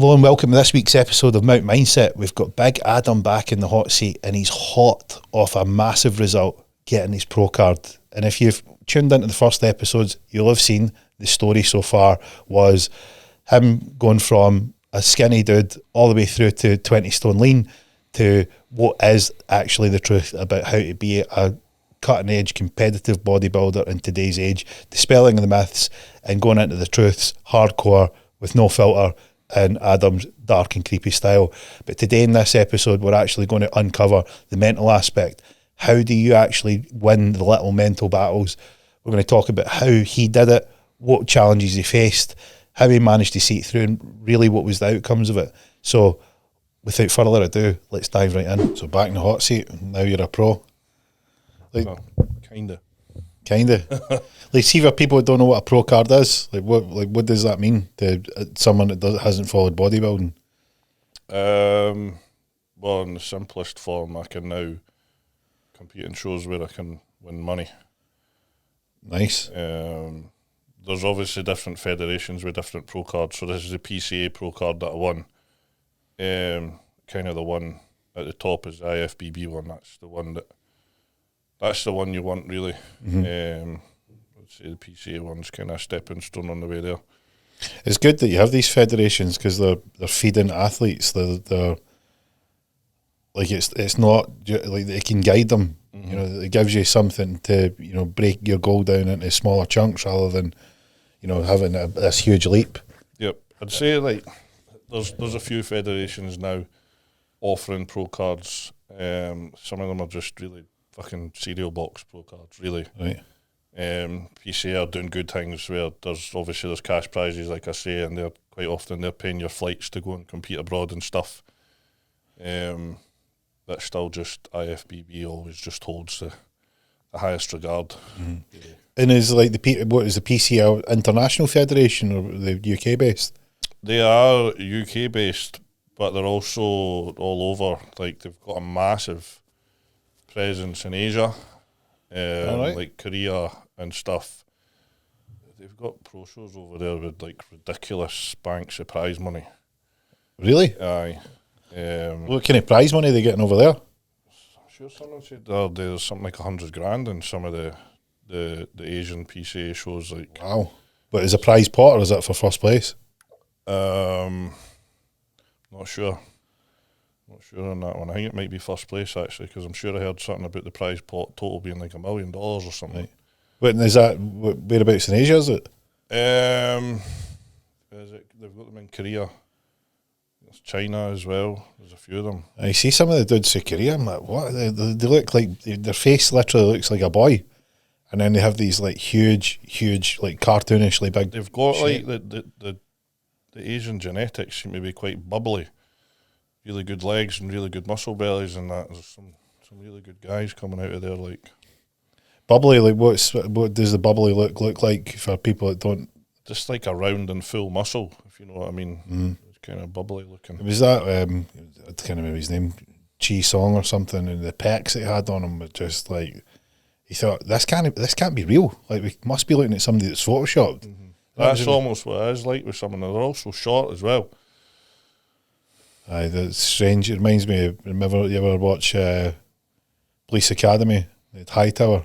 Hello and welcome to this week's episode of Mount Mindset. We've got Big Adam back in the hot seat and he's hot off a massive result, getting his pro card. And if you've tuned into the first episodes, you'll have seen the story so far was him going from a skinny dude all the way through to 20 stone lean to what is actually the truth about how to be a cutting edge competitive bodybuilder in today's age, dispelling the myths and going into the truths hardcore with no filter in Adam's dark and creepy style. But today in this episode, we're actually going to uncover the mental aspect. How do you actually win the little mental battles? We're going to talk about how he did it, what challenges he faced, how he managed to see it through, and really what was the outcomes of it. So without further ado, let's dive right in. So back in the hot seat, now you're a pro. Like, Kinda. Like, see, for people who don't know what a pro card is, what does that mean to someone that hasn't followed bodybuilding? Well, in the simplest form, I can now compete in shows where I can win money. Nice. There's obviously different federations with different pro cards. So this is the PCA Pro Card that I won. Kind of the one at the top is the IFBB one. That's the one you want, really. Mm-hmm. I'd say the PCA one's kind of a stepping stone on the way there. It's good that you have these federations because they're feeding athletes. They're like it's not like it can guide them. Mm-hmm. You know, it gives you something to break your goal down into smaller chunks rather than having this huge leap. Yep, I'd say like there's a few federations now offering pro cards. Some of them are just really fucking cereal box pro cards, really. Right. PCA are doing good things where there's cash prizes, like I say, and they're quite often they're paying your flights to go and compete abroad and stuff. That's still just IFBB always just holds the highest regard. Mm-hmm. And is like what is the PCA International Federation or the UK based? They are UK based, but they're also all over. Like they've got a massive presence in Asia, right. like Korea and stuff. They've got pro shows over there with like ridiculous banks of prize money. Really? Aye. What kind of prize money are they getting over there? I'm sure someone said there's something like $100,000 in some of the Asian PCA shows. Like, wow. But is a prize pot or is that for first place? Not sure. Not sure on that one. I think it might be first place actually, because I'm sure I heard something about the prize pot total being like $1 million or something. Right. But is that whereabouts in Asia? Is it? They've got them in Korea. There's China as well. There's a few of them. I see some of the dudes in Korea. I'm like, what? They look like their face literally looks like a boy, and then they have these like huge, like cartoonishly big. They've got shape. like the Asian genetics seem to be quite bubbly. Really good legs and really good muscle bellies and that. There's some really good guys coming out of there. Like bubbly, like what does the bubbly look like for people that don't? Just like a round and full muscle, if you know what I mean. Mm. It's kind of bubbly looking. Was that I can't remember his name, Chi Song or something, and the pecs that he had on him were just like he thought this can't be real. Like we must be looking at somebody that's photoshopped. Mm-hmm. That's almost what it is like with someone. They're also short as well. Aye, that's strange. It reminds me of, remember you ever watch Police Academy? They had Hightower.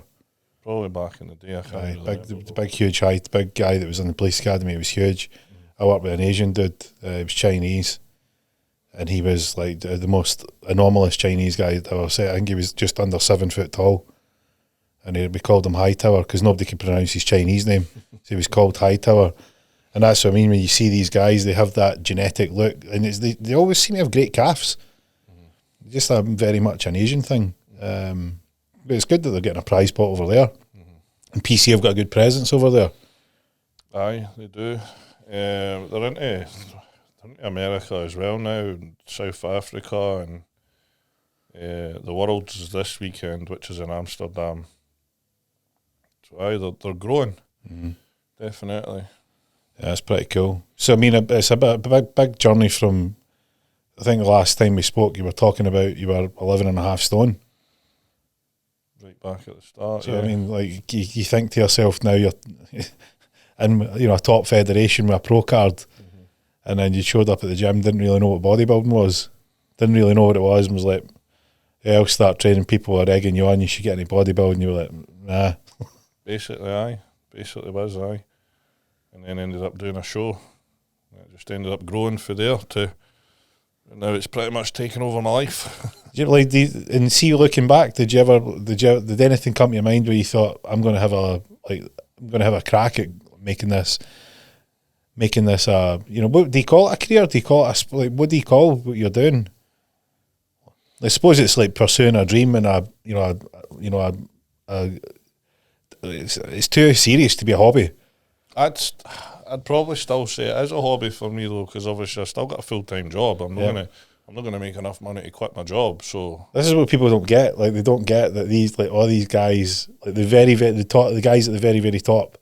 Probably back in the day. I can't really the big huge big guy that was in the Police Academy. He was huge. I worked with an Asian dude. He was Chinese, and he was like the most anomalous Chinese guy I'd ever seen. I think he was just under 7 foot tall, and we called him Hightower because nobody could pronounce his Chinese name. So he was called Hightower. And that's what I mean when you see these guys, they have that genetic look, and they always seem to have great calves. Mm-hmm. Just a very much an Asian thing. But it's good that they're getting a prize pot over there. Mm-hmm. And PC have got a good presence over there. Aye, they do. They're into America as well now, and South Africa, and the Worlds is this weekend, which is in Amsterdam. So aye, they're growing. Mm-hmm. Definitely. Yeah, that's pretty cool. So, I mean, it's a big journey from, I think the last time we spoke, you were talking about you were 11.5 stone. Right back at the start, so, yeah. I mean, like, you think to yourself now, you're in, a top federation with a pro card, mm-hmm. and then you showed up at the gym, didn't really know what bodybuilding was, didn't really know what it was, and was like, yeah, I'll start training people are egging you on, you should get into bodybuilding, and you were like, nah. Basically was, aye. And then ended up doing a show. It just ended up growing from there to, and now it's pretty much taken over my life. And see, looking back, did anything come to your mind where you thought, I'm going to have a crack at making this, what do you call it, a career? Do you call it what do you call what you're doing? I suppose it's like pursuing a dream and it's too serious to be a hobby. I'd probably still say it is a hobby for me though, because obviously I still got a full-time job. I'm not gonna make enough money to quit my job. So this is what people don't get. Like, they don't get that all these guys, like the guys at the very, very top,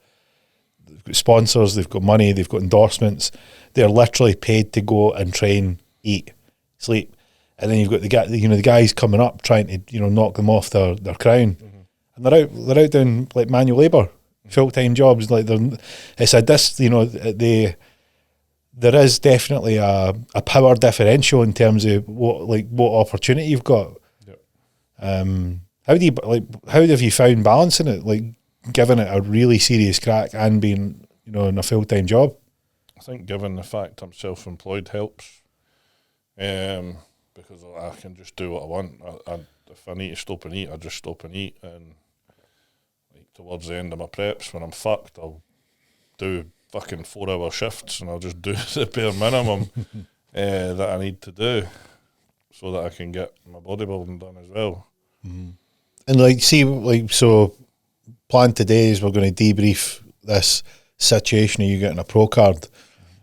they've got sponsors, they've got money, they've got endorsements. They're literally paid to go and train, eat, sleep, and then you've got the guys coming up trying to knock them off their crown, and they're out doing like manual labour, full-time jobs. Like, there is definitely a power differential in terms of what opportunity you've got. Yep. How have you found balancing it, like giving it a really serious crack and being in a full-time job? I think given the fact I'm self-employed helps, because I can just do what I want. If I need to stop and eat, I just stop and eat, and like towards the end of my preps, when I'm fucked, I'll do fucking 4-hour shifts, and I'll just do the bare minimum that I need to do so that I can get my bodybuilding done as well. Mm-hmm. And so plan today is we're going to debrief this situation of you getting a pro card.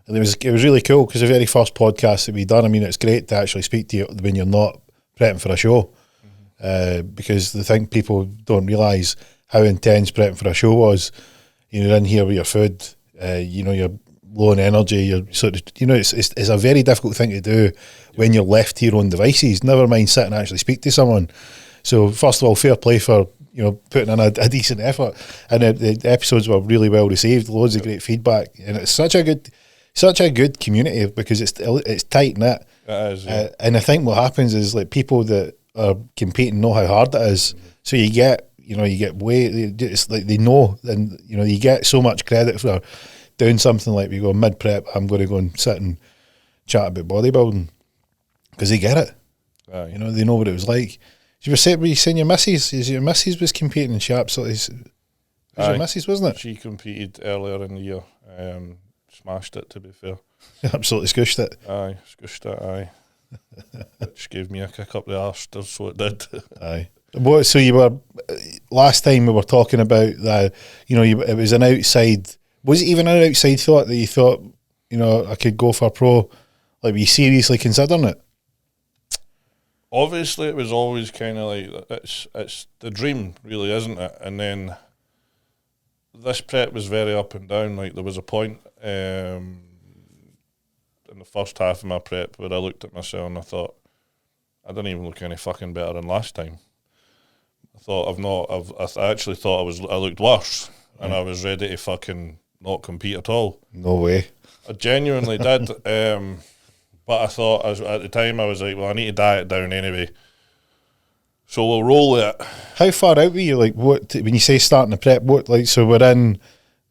And it was really cool because the very first podcast that we done, I mean, it's great to actually speak to you when you're not prepping for a show, because I think people don't realise how intense prepping for a show was. You're in here with your food, you're low on energy, you're sort of, it's a very difficult thing to do when you're left to your own devices, never mind sit and actually speak to someone. So first of all, fair play for putting in a decent effort, and the episodes were really well received, loads of great feedback, and it's such a good community because it's tight knit. It is, yeah. And I think what happens is, like, people that are competing know how hard it is, so you get it's like they know, and you get so much credit for doing something like we go mid prep. I'm going to go and sit and chat about bodybuilding because they get it. Aye. They know what it was like. Were you saying your missus was competing, and she absolutely was your missus, wasn't it? She competed earlier in the year. Smashed it, to be fair. Absolutely squished it. Aye, squished it, aye. Which gave me a kick up the arse, so it did. Aye. So you were, last time we were talking about that, it was an outside, was it even an outside thought that you thought, I could go for pro? Like, were you seriously considering it? Obviously, it was always kind of like, it's the dream, really, isn't it? And then this prep was very up and down. Like, there was a point in the first half of my prep where I looked at myself and I thought, I don't even look any fucking better than last time. I actually thought I looked worse, and I was ready to fucking not compete at all. No way. I genuinely did. But I thought, at the time, I was like, well, I need to diet down anyway, so we'll roll it. How far out were you? Like, what, when you say starting the prep, so we're in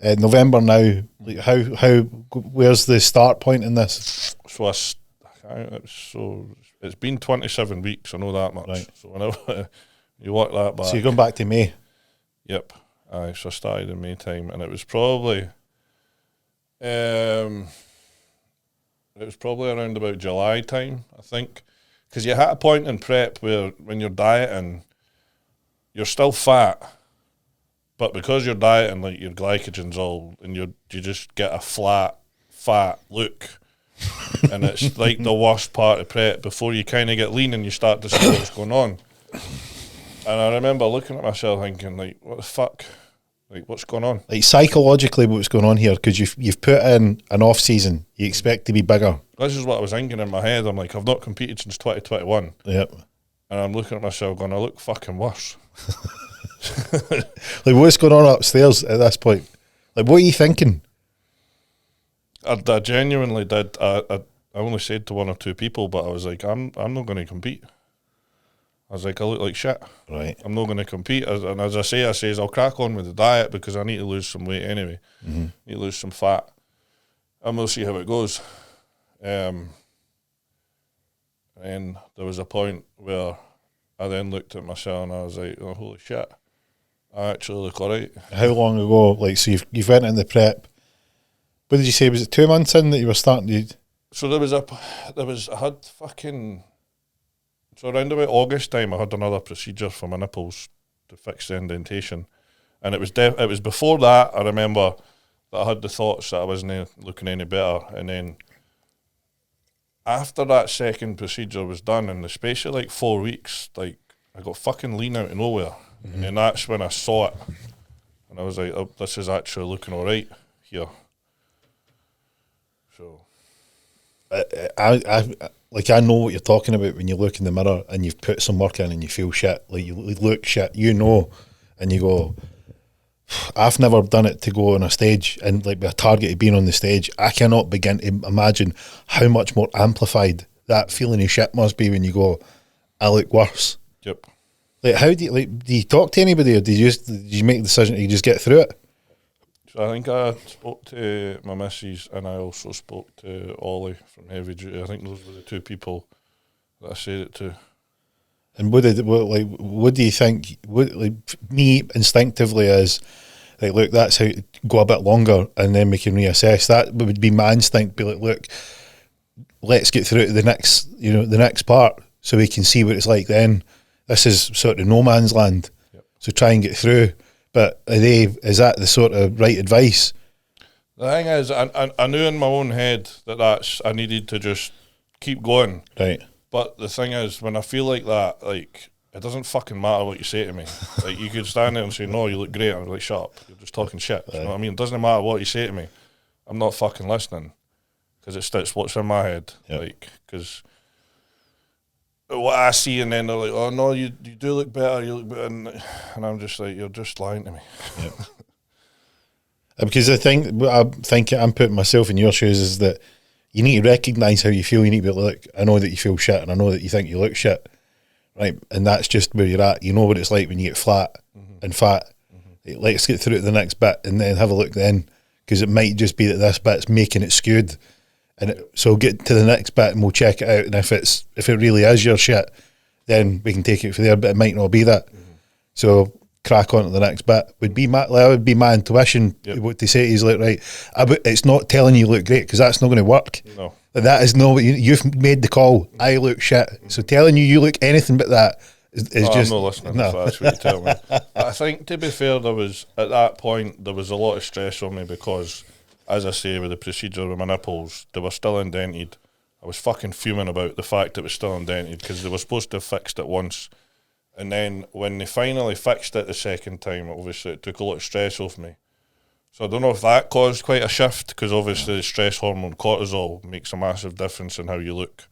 November now. Like, how where's the start point in this? So it's been 27 weeks. I know that much. Right. So whenever you work that back, so you're going back to May. Yep. Aye. So I started in May time, and it was probably, around about July time, I think, because you hit a point in prep where when you're dieting, you're still fat, but because you're dieting, like, your glycogen's all, and you just get a flat, fat look, and it's like the worst part of prep before you kind of get lean and you start to see what's going on. And I remember looking at myself thinking, like, what the fuck? Like, what's going on? Like, psychologically, what's going on here? Because you've put in an off season, you expect to be bigger. This is what I was thinking in my head. I'm like, I've not competed since 2021. Yep. And I'm looking at myself going, I look fucking worse. Like, what's going on upstairs at this point? Like, what are you thinking? I genuinely did. I only said to one or two people, but I was like, I'm not going to compete. I was like, I look like shit. Right. I'm not going to compete. And as I says, I'll crack on with the diet because I need to lose some weight anyway. Mm-hmm. Need to lose some fat. And we'll see how it goes. And there was a point where I then looked at myself and I was like, oh, holy shit. I actually look all right. How long ago? Like, so you've went in the prep. What did you say? Was it 2 months in that you were starting to... So I had fucking... So around about August time, I had another procedure for my nipples to fix the indentation. And it was before that, I remember that I had the thoughts that I wasn't looking any better. And then after that second procedure was done, in the space of like 4 weeks, like I got fucking lean out of nowhere. Mm-hmm. And then that's when I saw it. And I was like, oh, this is actually looking all right here. So... I know what you're talking about when you look in the mirror and you've put some work in and you feel shit. Like, you look shit, you know, and you go, I've never done it to go on a stage and like be a target of being on the stage. I cannot begin to imagine how much more amplified that feeling of shit must be when you go, I look worse. Yep. Like, how do you talk to anybody, or did you make the decision to just get through it? I think I spoke to my missus and I also spoke to Ollie from Heavy Duty. I think those were the two people that I said it to. And what do you think? Me instinctively is like, look, that's how go a bit longer and then we can reassess. That would be my instinct. Be like, look, let's get through to the next part so we can see what it's like then. This is sort of no man's land, yep. So try and get through. But is that the sort of right advice? The thing is, I knew in my own head that I needed to just keep going. Right. But the thing is, when I feel like that, like, it doesn't fucking matter what you say to me. Like, you could stand there and say, no, you look great. And I'm like, shut up. You're just talking shit. You know what I mean? It doesn't matter what you say to me. I'm not fucking listening. Because it's what's in my head. Yep. Like, because... what I see, and then they're like, oh no, you do look better, and I'm just like, you're just lying to me. Yep. Because I think I'm putting myself in your shoes is that you need to recognise how you feel. You need to be like, look, I know that you feel shit and I know that you think you look shit, right? And that's just where you're at. You know what it's like when you get flat and fat. Mm-hmm. Let's get through to the next bit and then have a look then, because it might just be that this bit's making it skewed. So get to the next bit and we'll check it out. And if it really is your shit, then we can take it from there. But it might not be that. Mm-hmm. So crack on to the next bit. Would be my intuition. Yep. What to say is like, right, it's not telling you look great, because that's not going to work. No, that is not. You've made the call. I look shit. Mm-hmm. So telling you look anything but that is just. I'm not listening. No. If that's what you tell me. I think, to be fair, at that point there was a lot of stress on me because, as I say, with the procedure with my nipples, they were still indented. I was fucking fuming about the fact it was still indented because they were supposed to have fixed it once. And then when they finally fixed it the second time, obviously it took a lot of stress off me. So I don't know if that caused quite a shift, because obviously the stress hormone cortisol makes a massive difference in how you look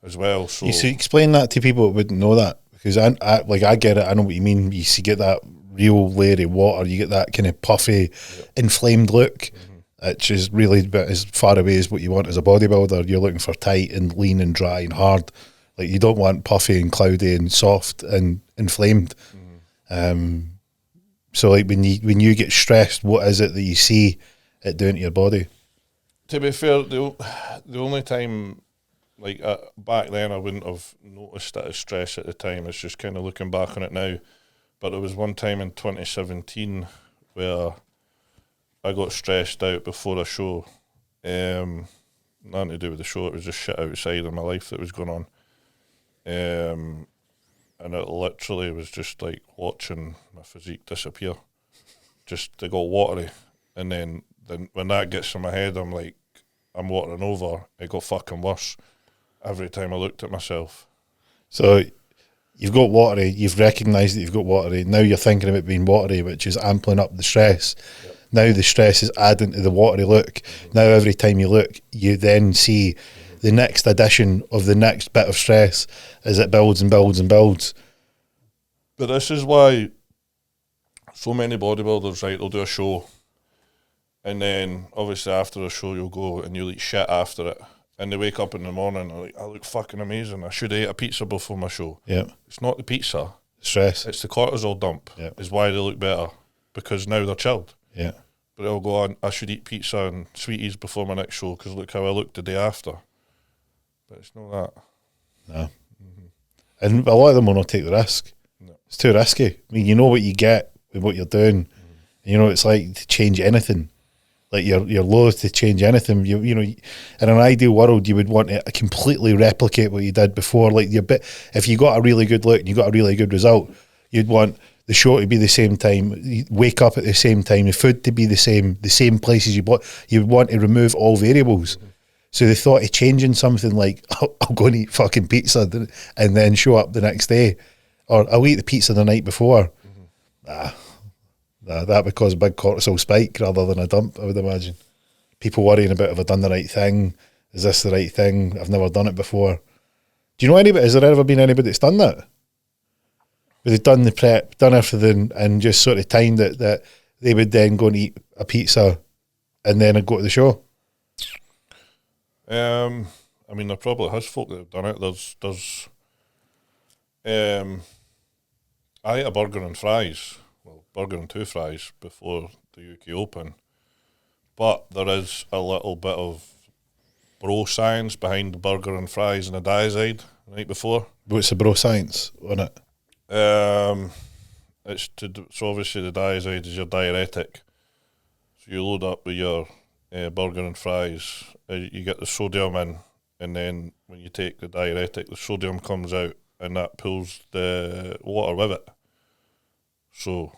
as well. So you see, explain that to people that wouldn't know that, because I get it. I know what you mean. You see, get that real layer of water. You get that kind of puffy, inflamed look. Mm-hmm. Which is really as far away as what you want as a bodybuilder. You're looking for tight and lean and dry and hard. Like, you don't want puffy and cloudy and soft and inflamed. Mm-hmm. So like when you get stressed, what is it that you see it doing to your body? To be fair, the only time, like back then, I wouldn't have noticed that as stress at the time. It's just kind of looking back on it now. But there was one time in 2017 where I got stressed out before a show. Nothing to do with the show, it was just shit outside in my life that was going on. And it literally was just like watching my physique disappear. Just to go watery. And then when that gets in my head, I'm like, I'm watering over. It got fucking worse every time I looked at myself. So you've got watery, you've recognised that you've got watery, now you're thinking about being watery, which is ampling up the stress. Yep. Now the stress is adding to the watery look. Mm-hmm. Now every time you look, you then see the next addition of the next bit of stress as it builds and builds and builds. But this is why so many bodybuilders, right, they'll do a show And then, obviously, after the show, you'll go and you'll eat shit after it. And they wake up in the morning and like, I look fucking amazing. I should have ate a pizza before my show. Yeah. It's not the pizza. Stress. It's the cortisol dump. Yeah. Is why they look better. Because now they're chilled. Yeah. But they'll go on, I should eat pizza and sweeties before my next show because look how I look the day after. But it's not that. No. And a lot of them will not take the risk. No. It's too risky. I mean, you know what you get with what you're doing. You know what it's like to change anything. Like you're loath to change anything. You know, in an ideal world, you would want to completely replicate what you did before. Like if you got a really good look and you got a really good result, you'd want the show to be the same time, you wake up at the same time, the food to be the same places you bought. You would want to remove all variables. So they thought of changing something like, I'll go and eat fucking pizza and then show up the next day. Or I'll eat the pizza the night before. That would cause a big cortisol spike rather than a dump, I would imagine. People worrying about, have I done the right thing? Is this the right thing? I've never done it before. Do you know anybody, has there ever been anybody that's done that? Where they've done the prep, done everything, and just sort of timed it that they would then go and eat a pizza and then go to the show? I mean, there probably has folk that have done it. I ate a burger and fries, burger and 2 fries before the UK Open, but there is a little bit of bro science behind the burger and fries and a diazide the night before. What's the bro science on it? So obviously the diazide is your diuretic. So you load up with your burger and fries, you get the sodium in, and then when you take the diuretic, the sodium comes out and that pulls the water with it. So,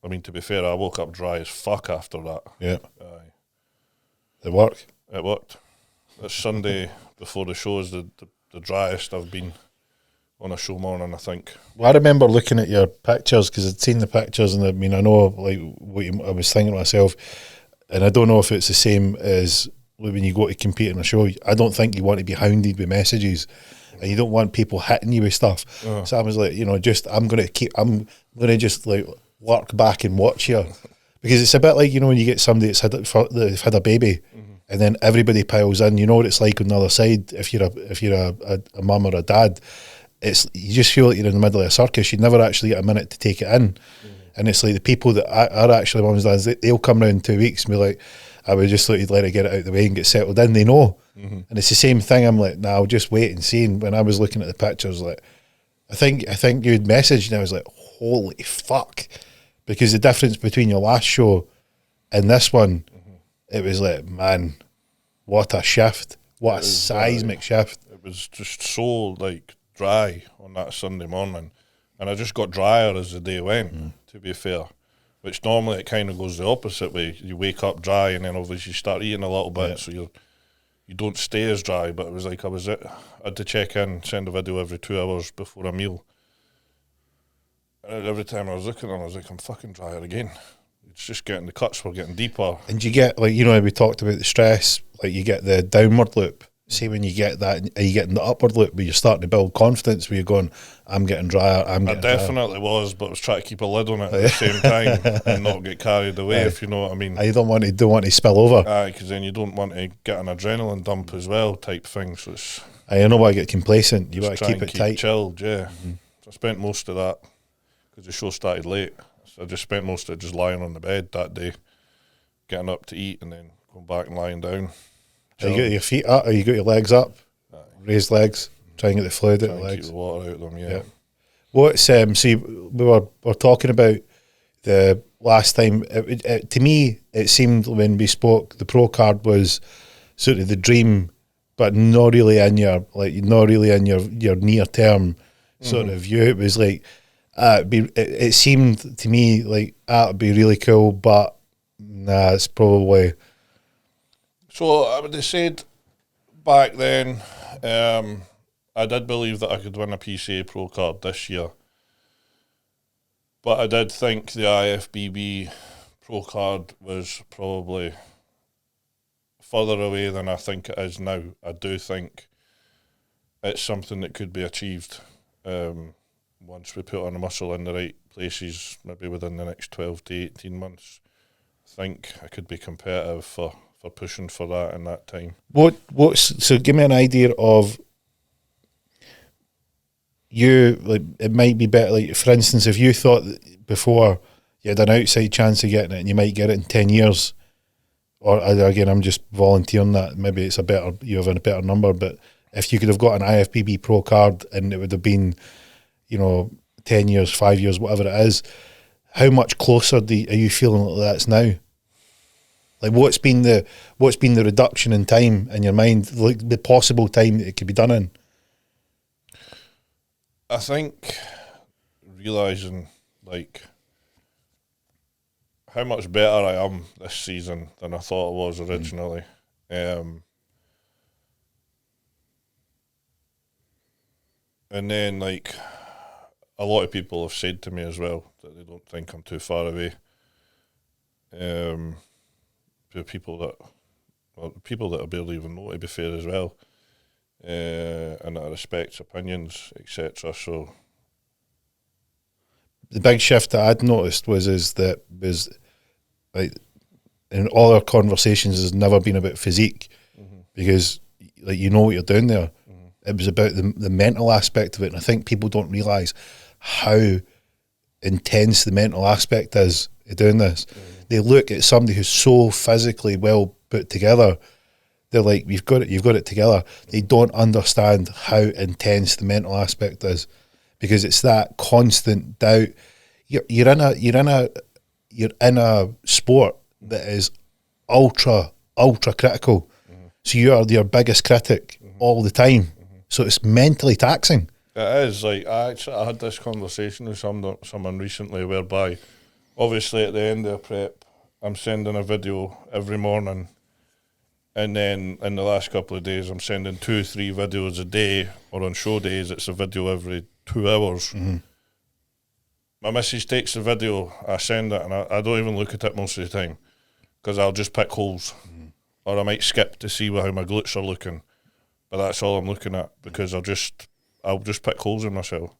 I mean, to be fair, I woke up dry as fuck after that. Yeah. It worked? It worked. This Sunday before the show is the driest I've been on a show morning, I think. Well, I remember looking at your pictures because I'd seen the pictures, and I mean, I know like I was thinking to myself, and I don't know if it's the same as when you go to compete in a show. I don't think you want to be hounded with messages, and you don't want people hitting you with stuff. So I was like, I'm going to just like work back and watch here, because it's a bit like, when you get somebody that's had a baby, and then everybody piles in. You know what it's like on the other side. If you're a mum or a dad, you just feel like you're in the middle of a circus. You never actually get a minute to take it in. And it's like the people that are actually mums and dads, they'll come round in 2 weeks and be like, I would just let it get it out of the way and get settled in. They know. And it's the same thing. I'm like, I'll just wait and see. And when I was looking at the pictures, like, I think you'd messaged and I was like, holy fuck. Because the difference between your last show and this one, it was like, man, what a shift. What a seismic shift. It was just so, like, dry on that Sunday morning. And I just got drier as the day went, to be fair. Which normally it kind of goes the opposite way. You wake up dry and then obviously you start eating a little bit, so you don't stay as dry. But it was like I had to check in, send a video every 2 hours before a meal. And every time I was looking at them, I was like, I'm fucking drier again. It's just the cuts were getting deeper. And you get, like, we talked about the stress, like you get the downward loop. See, when you get that, are you getting the upward loop where you're starting to build confidence, where you're going, I'm getting drier, I definitely was, but I was trying to keep a lid on it at the same time and not get carried away, if you know what I mean. You don't want to spill over. Aye, because then you don't want to get an adrenaline dump as well, type thing. So it's... I know why I get complacent. You want to keep it tight. Chilled, yeah. So I spent most of that, because the show started late, so I just spent most of it just lying on the bed that day, getting up to eat and then going back and lying down. You got your feet up, or you got your legs up, raised legs, try and get the fluid out of the legs. Keep the water out of them, yeah. What's we were talking about the last time. To me, it seemed when we spoke, the Pro Card was sort of the dream, but not really in your near term sort of view. It was like it seemed to me like it'd be really cool, but nah, it's probably. So I would have said back then, I did believe that I could win a PCA Pro Card this year. But I did think the IFBB Pro Card was probably further away than I think it is now. I do think it's something that could be achieved once we put on the muscle in the right places, maybe within the next 12 to 18 months. I think I could be competitive for pushing for that in that time. So give me an idea of you, like, it might be better, like, for instance, if you thought that before you had an outside chance of getting it and you might get it in 10 years, or again, I'm just volunteering that, maybe it's you have a better number, but if you could have got an IFBB Pro card and it would have been, 10 years, 5 years, whatever it is, how much closer are you feeling like that's now? Like, what's been the reduction in time in your mind, like the possible time that it could be done in? I think realising, like, how much better I am this season than I thought I was originally. And then, like, a lot of people have said to me as well that they don't think I'm too far away. To people that I barely even know, to be fair, as well. And that I respect opinions, etc. So the big shift that I'd noticed was like, in all our conversations has never been about physique, because, like, you know what you're doing there. It was about the mental aspect of it, and I think people don't realise how intense the mental aspect is of doing this. They look at somebody who's so physically well put together, they're like, you've got it together. They don't understand how intense the mental aspect is, because it's that constant doubt. You're in a sport that is ultra critical. So you are your biggest critic all the time. So it's mentally taxing. It is. Like, I had this conversation with someone recently, whereby obviously at the end of prep, I'm sending a video every morning, and then in the last couple of days, I'm sending 2-3 videos a day, or on show days, it's a video every 2 hours. My missus takes the video, I send it, and I don't even look at it most of the time, because I'll just pick holes, or I might skip to see how my glutes are looking, but that's all I'm looking at, because I'll just pick holes in myself.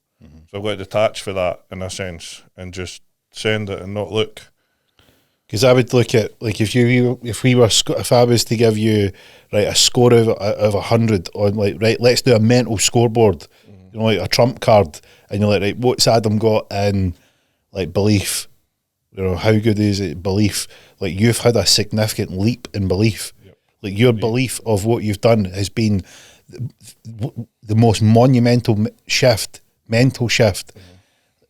So I've got to detach for that, in a sense, and just send it and not look. Because I would look at, like, if I was to give you, right, a score of 100 on, like, right, let's do a mental scoreboard, like a trump card, and you're like, right, what's Adam got in, like, belief? How good is it, belief? Like, you've had a significant leap in belief. Like, your belief of what you've done has been the most monumental mental shift,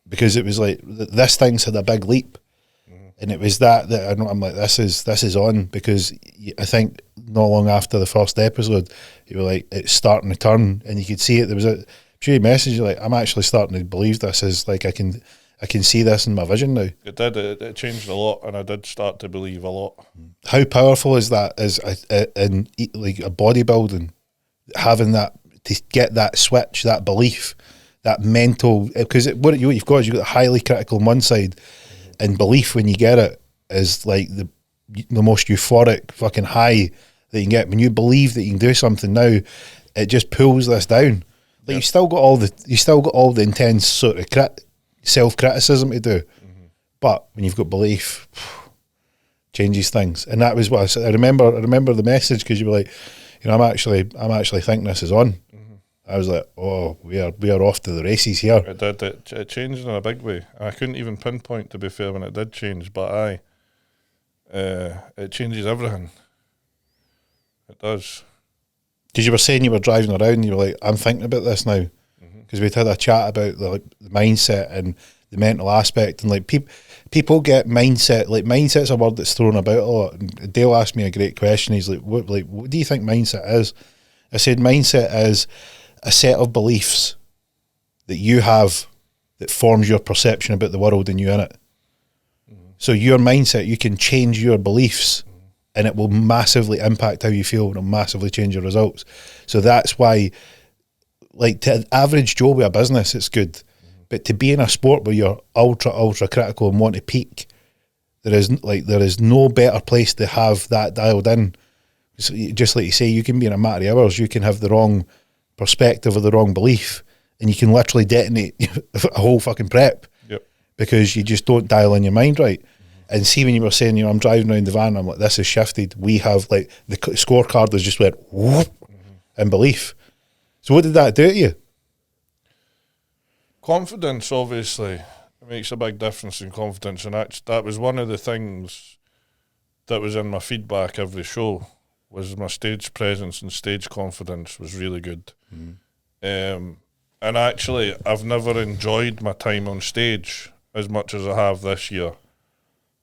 because it was like, this thing's had a big leap. And it was that I'm like, this is on, because I think not long after the first episode, you were like, it's starting to turn, and you could see it. There was a few messages like, I'm actually starting to believe this is, like, I can see this in my vision now. It did. It changed a lot, and I did start to believe a lot. How powerful is that? In like a bodybuilding, having that, to get that switch, that belief, that mental, because what you've got is you've got the highly critical on one side. And belief, when you get it, is like the most euphoric fucking high that you can get. When you believe that you can do something now, it just pulls this down. Like, you still got all the intense sort of self criticism to do, but when you've got belief, changes things. And that was what I said. I remember the message, because you were like, I'm actually thinking this is on. I was like, oh, we are off to the races here. It did. It changed in a big way. I couldn't even pinpoint, to be fair, when it did change, but it changes everything. It does. Because you were saying you were driving around and you were like, I'm thinking about this now. Because we'd had a chat about the mindset and the mental aspect, and, like, people get mindset, like, mindset's a word that's thrown about a lot. And Dale asked me a great question. He's like, what do you think mindset is? I said, mindset is a set of beliefs that you have that forms your perception about the world and you in it. So your mindset, you can change your beliefs, and it will massively impact how you feel, and it'll massively change your results. So that's why, like, to average Joe with a business, it's good. But to be in a sport where you're ultra critical and want to peak, there is no better place to have that dialed in. So, just like you say, you can be in a matter of hours, you can have the wrong perspective or the wrong belief, and you can literally detonate a whole fucking prep, because you just don't dial in your mind right. And see, when you were saying, I'm driving around the van, I'm like, this is shifted. We have, like, the scorecard has just went whoop in belief. So what did that do to you? Confidence, obviously. It makes a big difference in confidence. And that was one of the things that was in my feedback every show, was my stage presence and stage confidence was really good. And actually, I've never enjoyed my time on stage as much as I have this year.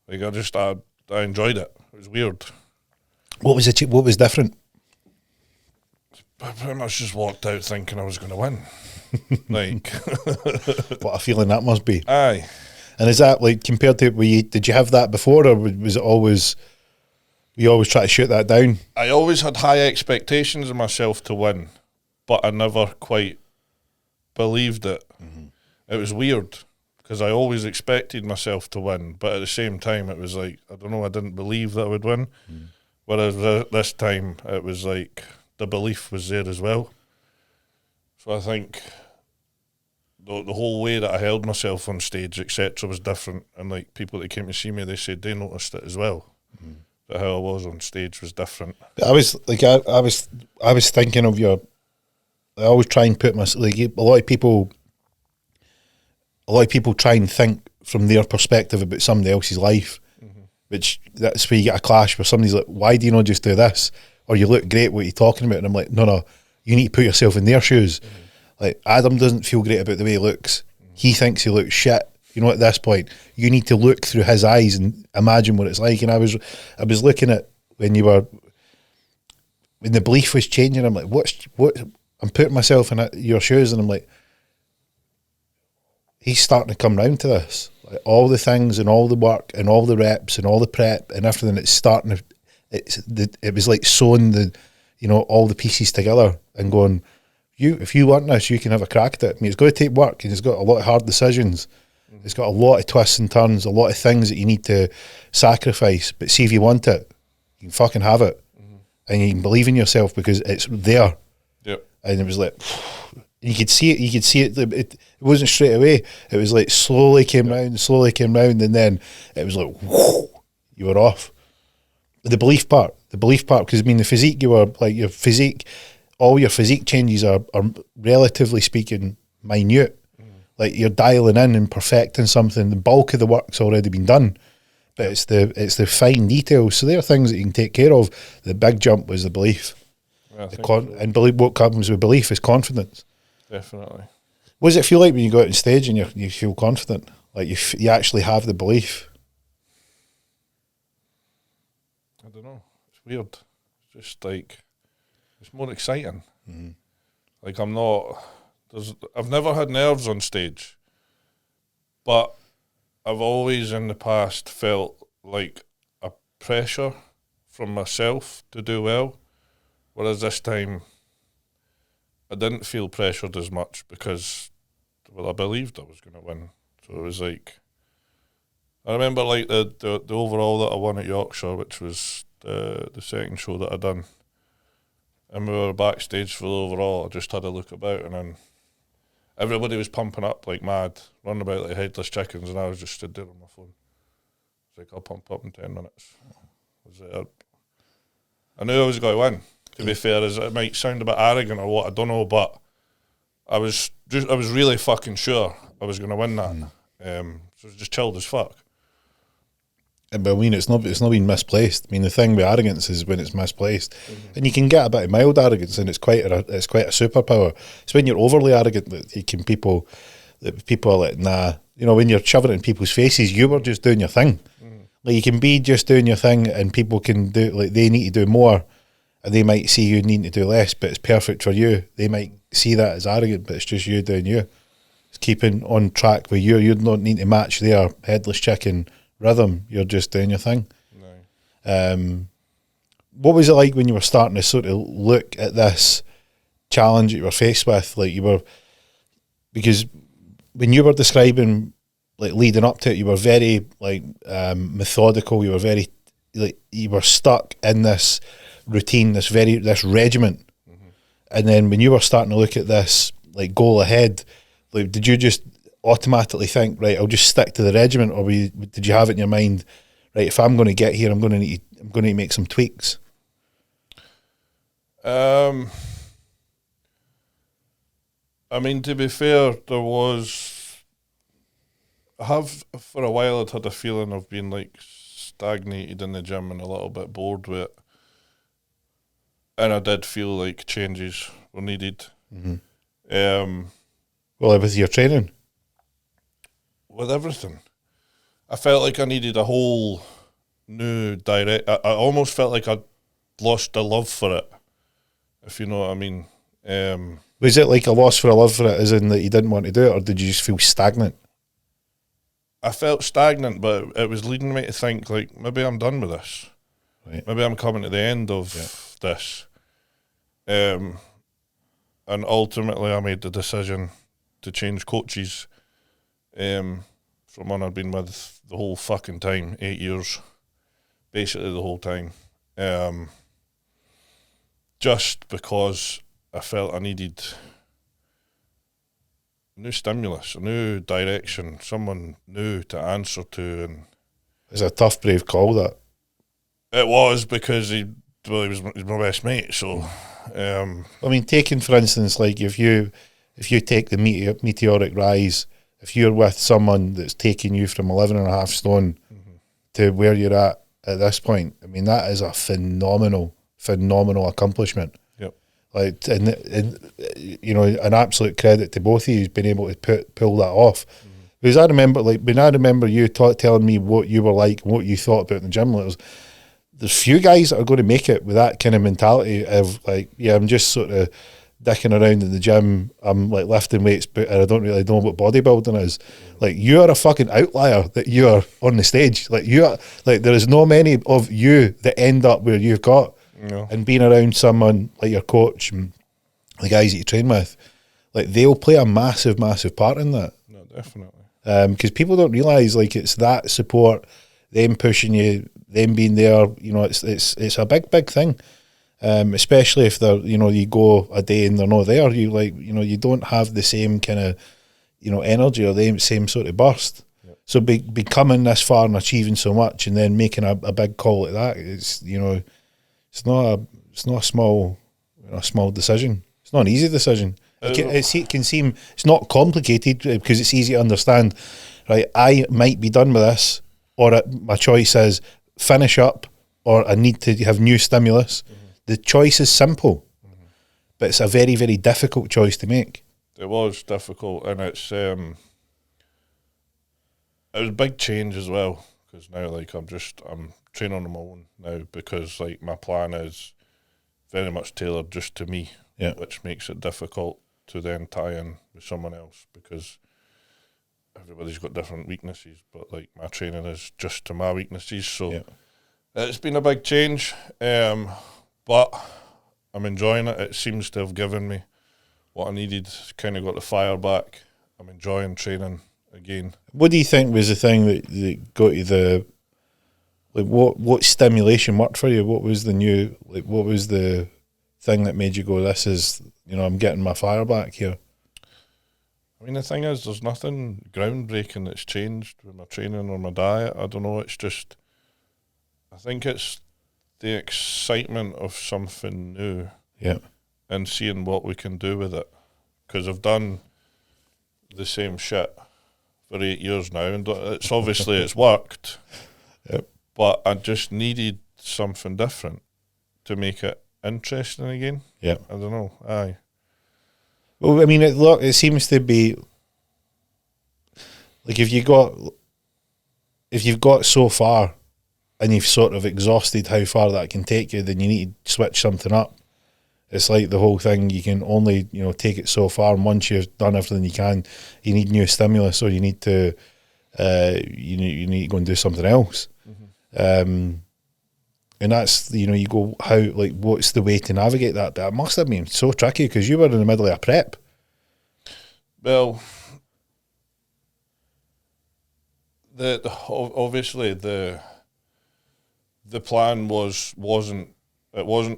Like, I enjoyed it. It was weird. What was different? I pretty much just walked out thinking I was going to win. Like, what a feeling that must be. Aye. And is that, like, compared to, did you have that before, or was it always, you always try to shoot that down? I always had high expectations of myself to win, but I never quite believed it. It was weird, because I always expected myself to win, but at the same time, it was like, I don't know, I didn't believe that I would win. Whereas this time, it was like, the belief was there as well. So I think the whole way that I held myself on stage, etc., was different. And like, people that came to see me, they said they noticed it as well. That how I was on stage was different. I was thinking of your. I always try and put myself, like, a lot of people try and think from their perspective about somebody else's life, which that's where you get a clash where somebody's like, why do you not just do this? Or you look great, what are you talking about? And I'm like, no, you need to put yourself in their shoes. Like, Adam doesn't feel great about the way he looks. He thinks he looks shit. You know, at this point, you need to look through his eyes and imagine what it's like. And I was looking at when the belief was changing. I'm like, what? I'm putting myself in your shoes, and I'm like, he's starting to come round to this. Like, all the things and all the work and all the reps and all the prep and everything, it's starting to. It was like sewing all the pieces together and going, if you want this, you can have a crack at it. I mean, it's going to take work, and it's got a lot of hard decisions. It's got a lot of twists and turns, a lot of things that you need to sacrifice. But see, if you want it, you can fucking have it, and you can believe in yourself because it's there. Yep. And it was like, you could see it. It wasn't straight away. It was like slowly came round, and then it was like, whoo, you were off. The belief part, because I mean, the physique, you were like, all your physique changes are relatively speaking minute. Like, you're dialing in and perfecting something. The bulk of the work's already been done, but it's the fine details. So there are things that you can take care of. The big jump was the belief. Yeah, and believe what comes with belief is confidence. Definitely. What does it feel like when you go out on stage and you feel confident? Like, you actually have the belief? I don't know. It's weird. It's just like, it's more exciting. Like, I've never had nerves on stage, but I've always in the past felt like a pressure from myself to do well, whereas this time I didn't feel pressured as much because, well, I believed I was going to win. So it was like, I remember like the overall that I won at Yorkshire, which was the second show that I done, and we were backstage for the overall. I just had a look about, and then everybody was pumping up like mad, running about like headless chickens, and I was just stood there on my phone. It's like, I'll pump up in 10 minutes. I knew I was going to win. To be fair, as it might sound a bit arrogant or what, I don't know, but I was really fucking sure I was going to win that. So it was just chilled as fuck. But I mean, it's not been misplaced. I mean, the thing with arrogance is when it's misplaced, and you can get a bit of mild arrogance, and it's quite a superpower. It's when you're overly arrogant that people are like, nah. You know, when you're shoving it in people's faces, you were just doing your thing. Like, you can be just doing your thing, and people can do, like, they need to do more, and they might see you needing to do less, but it's perfect for you. They might see that as arrogant, but it's just you doing you. It's keeping on track with you. You don't need to match their headless chicken rhythm. You're just doing your thing. No. What was it like when you were starting to sort of look at this challenge that you were faced with? Like, because when you were describing, like, leading up to it, you were very like methodical. You were very, like, you were stuck in this routine, this regiment. And then when you were starting to look at this, like, goal ahead, like, did you just automatically think, right, I'll just stick to the regiment, or did you have it in your mind, right, if I'm going to get here, I'm going to make some tweaks? I mean, to be fair, for a while I'd had a feeling of being like stagnated in the gym and a little bit bored with it. And I did feel like changes were needed. Mm-hmm. Well, with your training? With everything. I felt like I needed a whole new direct. I almost felt like I'd lost the love for it, if you know what I mean. Was it like a loss for a love for it, as in that you didn't want to do it, or did you just feel stagnant? I felt stagnant, but it was leading me to think, like, maybe I'm done with this. Right. Maybe I'm coming to the end of this. And ultimately I made the decision to change coaches from one I'd been with the whole fucking time, 8 years, basically the whole time. Just because I felt I needed new stimulus, a new direction, someone new to answer to. And it's a tough, brave call, that. It was, because he was my best mate, so... I mean, taking, for instance, like if you take the meteoric rise, if you're with someone that's taking you from 11.5 stone to where you're at this point, I mean, that is a phenomenal accomplishment. Yep. Like, and you know, an absolute credit to both of you being able to pull that off. Because I remember you telling me what you were like, what you thought about in the gym. There's few guys that are going to make it with that kind of mentality of like, yeah, I'm just sort of dicking around in the gym, I'm like lifting weights, but I don't really know what bodybuilding is. Like, you are a fucking outlier that you are on the stage. Like, you are, like, there is no many of you that end up where you've got. No. And being around someone like your coach and the guys that you train with, like, they'll play a massive part in that. No, definitely. Because people don't realise, like, it's that support, them pushing you, them being there, you know, it's a big thing. Especially if they're, you know, you go a day and they're not there, you like, you know, you don't have the same kind of, you know, energy or the same sort of burst. Yep. So becoming this far and achieving so much and then making a big call like that, it's, you know, it's not a small decision. It's not an easy decision. It can seem, it's not complicated because it's easy to understand, right? I might be done with this, or my choice is finish up, or I need to have new stimulus. The choice is simple, but it's a very, very difficult choice to make. It was difficult, and it was a big change as well, because now, like, I'm training on my own now, because, like, my plan is very much tailored just to me, which makes it difficult to then tie in with someone else, because everybody's got different weaknesses, but, like, my training is just to my weaknesses, so it's been a big change, but I'm enjoying it. It seems to have given me what I needed, kind of got the fire back. I'm enjoying training again. What do you think was the thing that got you the, like, what stimulation worked for you? What was the new, like, what was the thing that made you go, this is, you know, I'm getting my fire back here? I mean, the thing is, there's nothing groundbreaking that's changed with my training or my diet. I don't know, it's just, I think it's the excitement of something new, and seeing what we can do with it. Because I've done the same shit for 8 years now, and it's obviously it's worked. But I just needed something different to make it interesting again. I don't know. Aye. Well, I mean, it seems to be like if you've got so far and you've sort of exhausted how far that can take you, then you need to switch something up. It's like the whole thing, you can only, you know, take it so far, and once you've done everything you can, you need new stimulus, or you need to you need to go and do something else. And that's, you know, you go, how, like, what's the way to navigate that? That must have been so tricky, because you were in the middle of a prep. Well, obviously the plan wasn't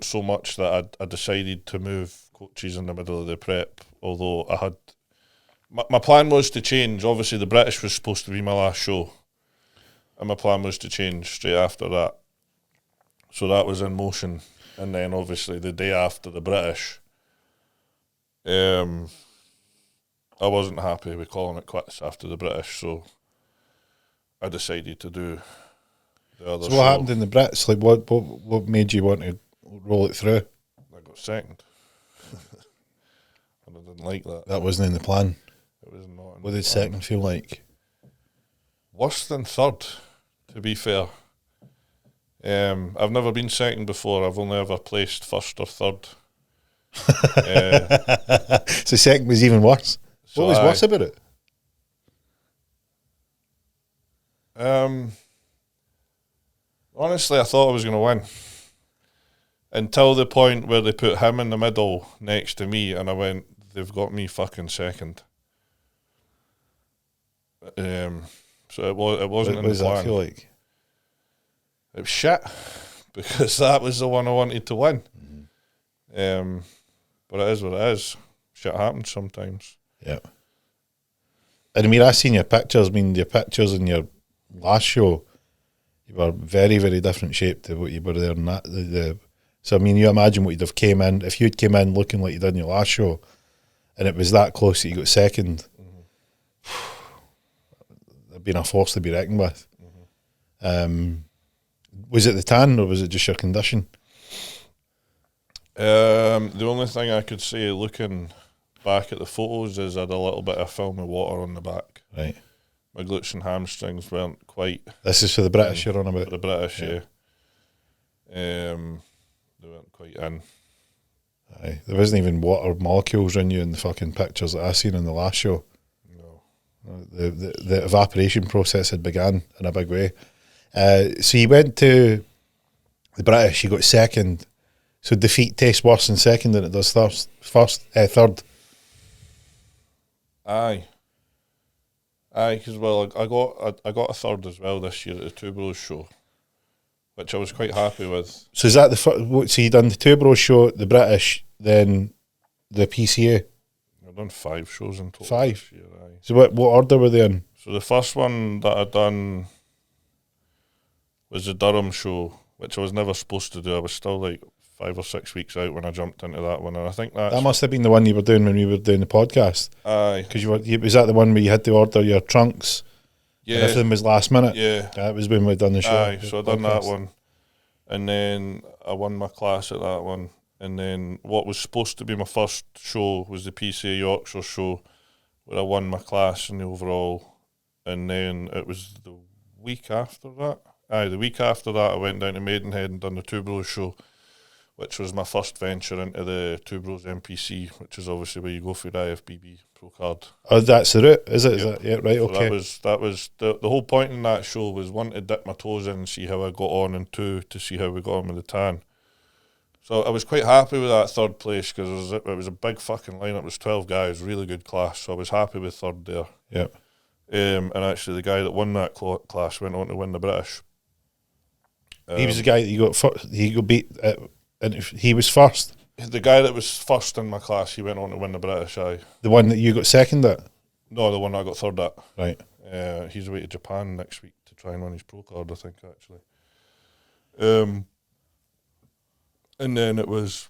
so much that I decided to move coaches in the middle of the prep, although I had my plan was to change. Obviously the British was supposed to be my last show, and my plan was to change straight after that. So that was in motion. And then obviously the day after the British, I wasn't happy with calling it quits after the British, so I decided to do the other show. So what happened in the Brits? Like what made you want to roll it through? I got second. And I didn't like that. That wasn't in the plan. It was not. What did second feel like? Worse than third, to be fair. I've never been second before. I've only ever placed first or third. So second was even worse. So what was worse about it? Honestly, I thought I was going to win. Until the point where they put him in the middle next to me, and I went, they've got me fucking second. So it wasn't What in the does that plan. feel like? It was shit, because that was the one I wanted to win. But it is what it is. Shit happens sometimes. Yeah. And I mean, I seen your pictures. I mean, your pictures in your last show, you were very, very different shape to what you were there in that. So, I mean, you imagine what you'd have came in, if you'd came in looking like you did in your last show, and it was that close that you got second, it'd been a force to be reckoned with. Was it the tan, or was it just your condition? The only thing I could say looking back at the photos is I had a little bit of film of water on the back. Right. My glutes and hamstrings weren't quite. This is for the British you're on about? For the British, yeah. They weren't quite in. Aye. There wasn't even water molecules in you in the fucking pictures that I seen in the last show. No. The evaporation process had begun in a big way. So you went to the British, you got second. So defeat tastes worse in second than it does third. Aye, because I got a third as well this year at the Two Bros show, which I was quite happy with. So is that so you done the Two Bros show, the British, then the PCA? I've done 5 shows in total. 5? This year, aye. So what order were they in? So the first one that I done was the Durham show, which I was never supposed to do. I was still like 5 or 6 weeks out when I jumped into that one, and I think that must have been the one you were doing when we were doing the podcast. Aye, because was that the one where you had to order your trunks? Yeah, and everything was last minute. Yeah, that was when we done the show. Aye, so I done that one, and then I won my class at that one, and then what was supposed to be my first show was the PCA Yorkshire show, where I won my class in the overall, and then it was the week after that. Aye, the week after that I went down to Maidenhead and done the Two Bros show, which was my first venture into the Two Bros NPC, which is obviously where you go for the IFBB Pro Card. Oh, that's the route, is it? Yep. Is that, yeah, right, so okay. That was the whole point in that show was, one, to dip my toes in and see how I got on, and 2, to see how we got on with the tan. So I was quite happy with that third place, because it was a big fucking lineup. It was 12 guys, really good class, so I was happy with third there. Yep. And actually the guy that won that class went on to win the British. He was the guy that you got beat and he was first. The guy that was first in my class, he went on to win the British. Aye. The one that you got second at? No, the one I got third at. Right. He's away to Japan next week to try and win his Pro Card, I think, actually. And then it was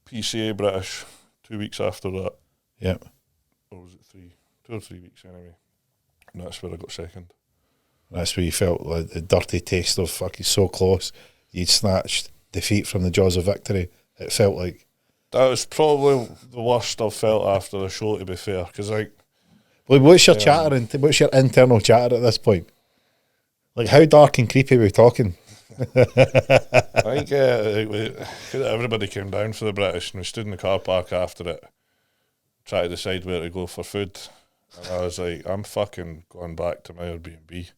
PCA British 2 weeks after that. Yep. Or was it 3? 2 or 3 weeks anyway. And that's where I got second. That's where you felt like the dirty taste of fucking so close. You'd snatched defeat from the jaws of victory. It felt like. That was probably the worst I've felt after the show, to be fair. Because, like. Well, what's your chatter? What's your internal chatter at this point? Like, how dark and creepy are we talking? I think everybody came down for the British, and we stood in the car park after it, trying to decide where to go for food. And I was like, I'm fucking going back to my Airbnb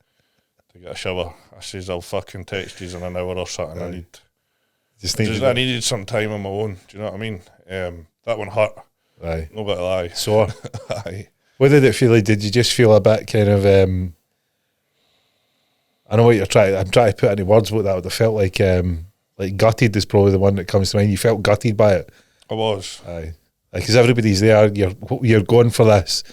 to get a shower. I says, I'll fucking text you in an hour or something. I needed some time on my own. Do you know what I mean? That one hurt. Aye. No bit of lie. Sore. Aye. What did it feel like? Did you just feel a bit kind of? I know what you're trying. I'm trying to put any words what that would have felt like. Like gutted is probably the one that comes to mind. You felt gutted by it. I was. Aye. Because everybody's there. You're going for this,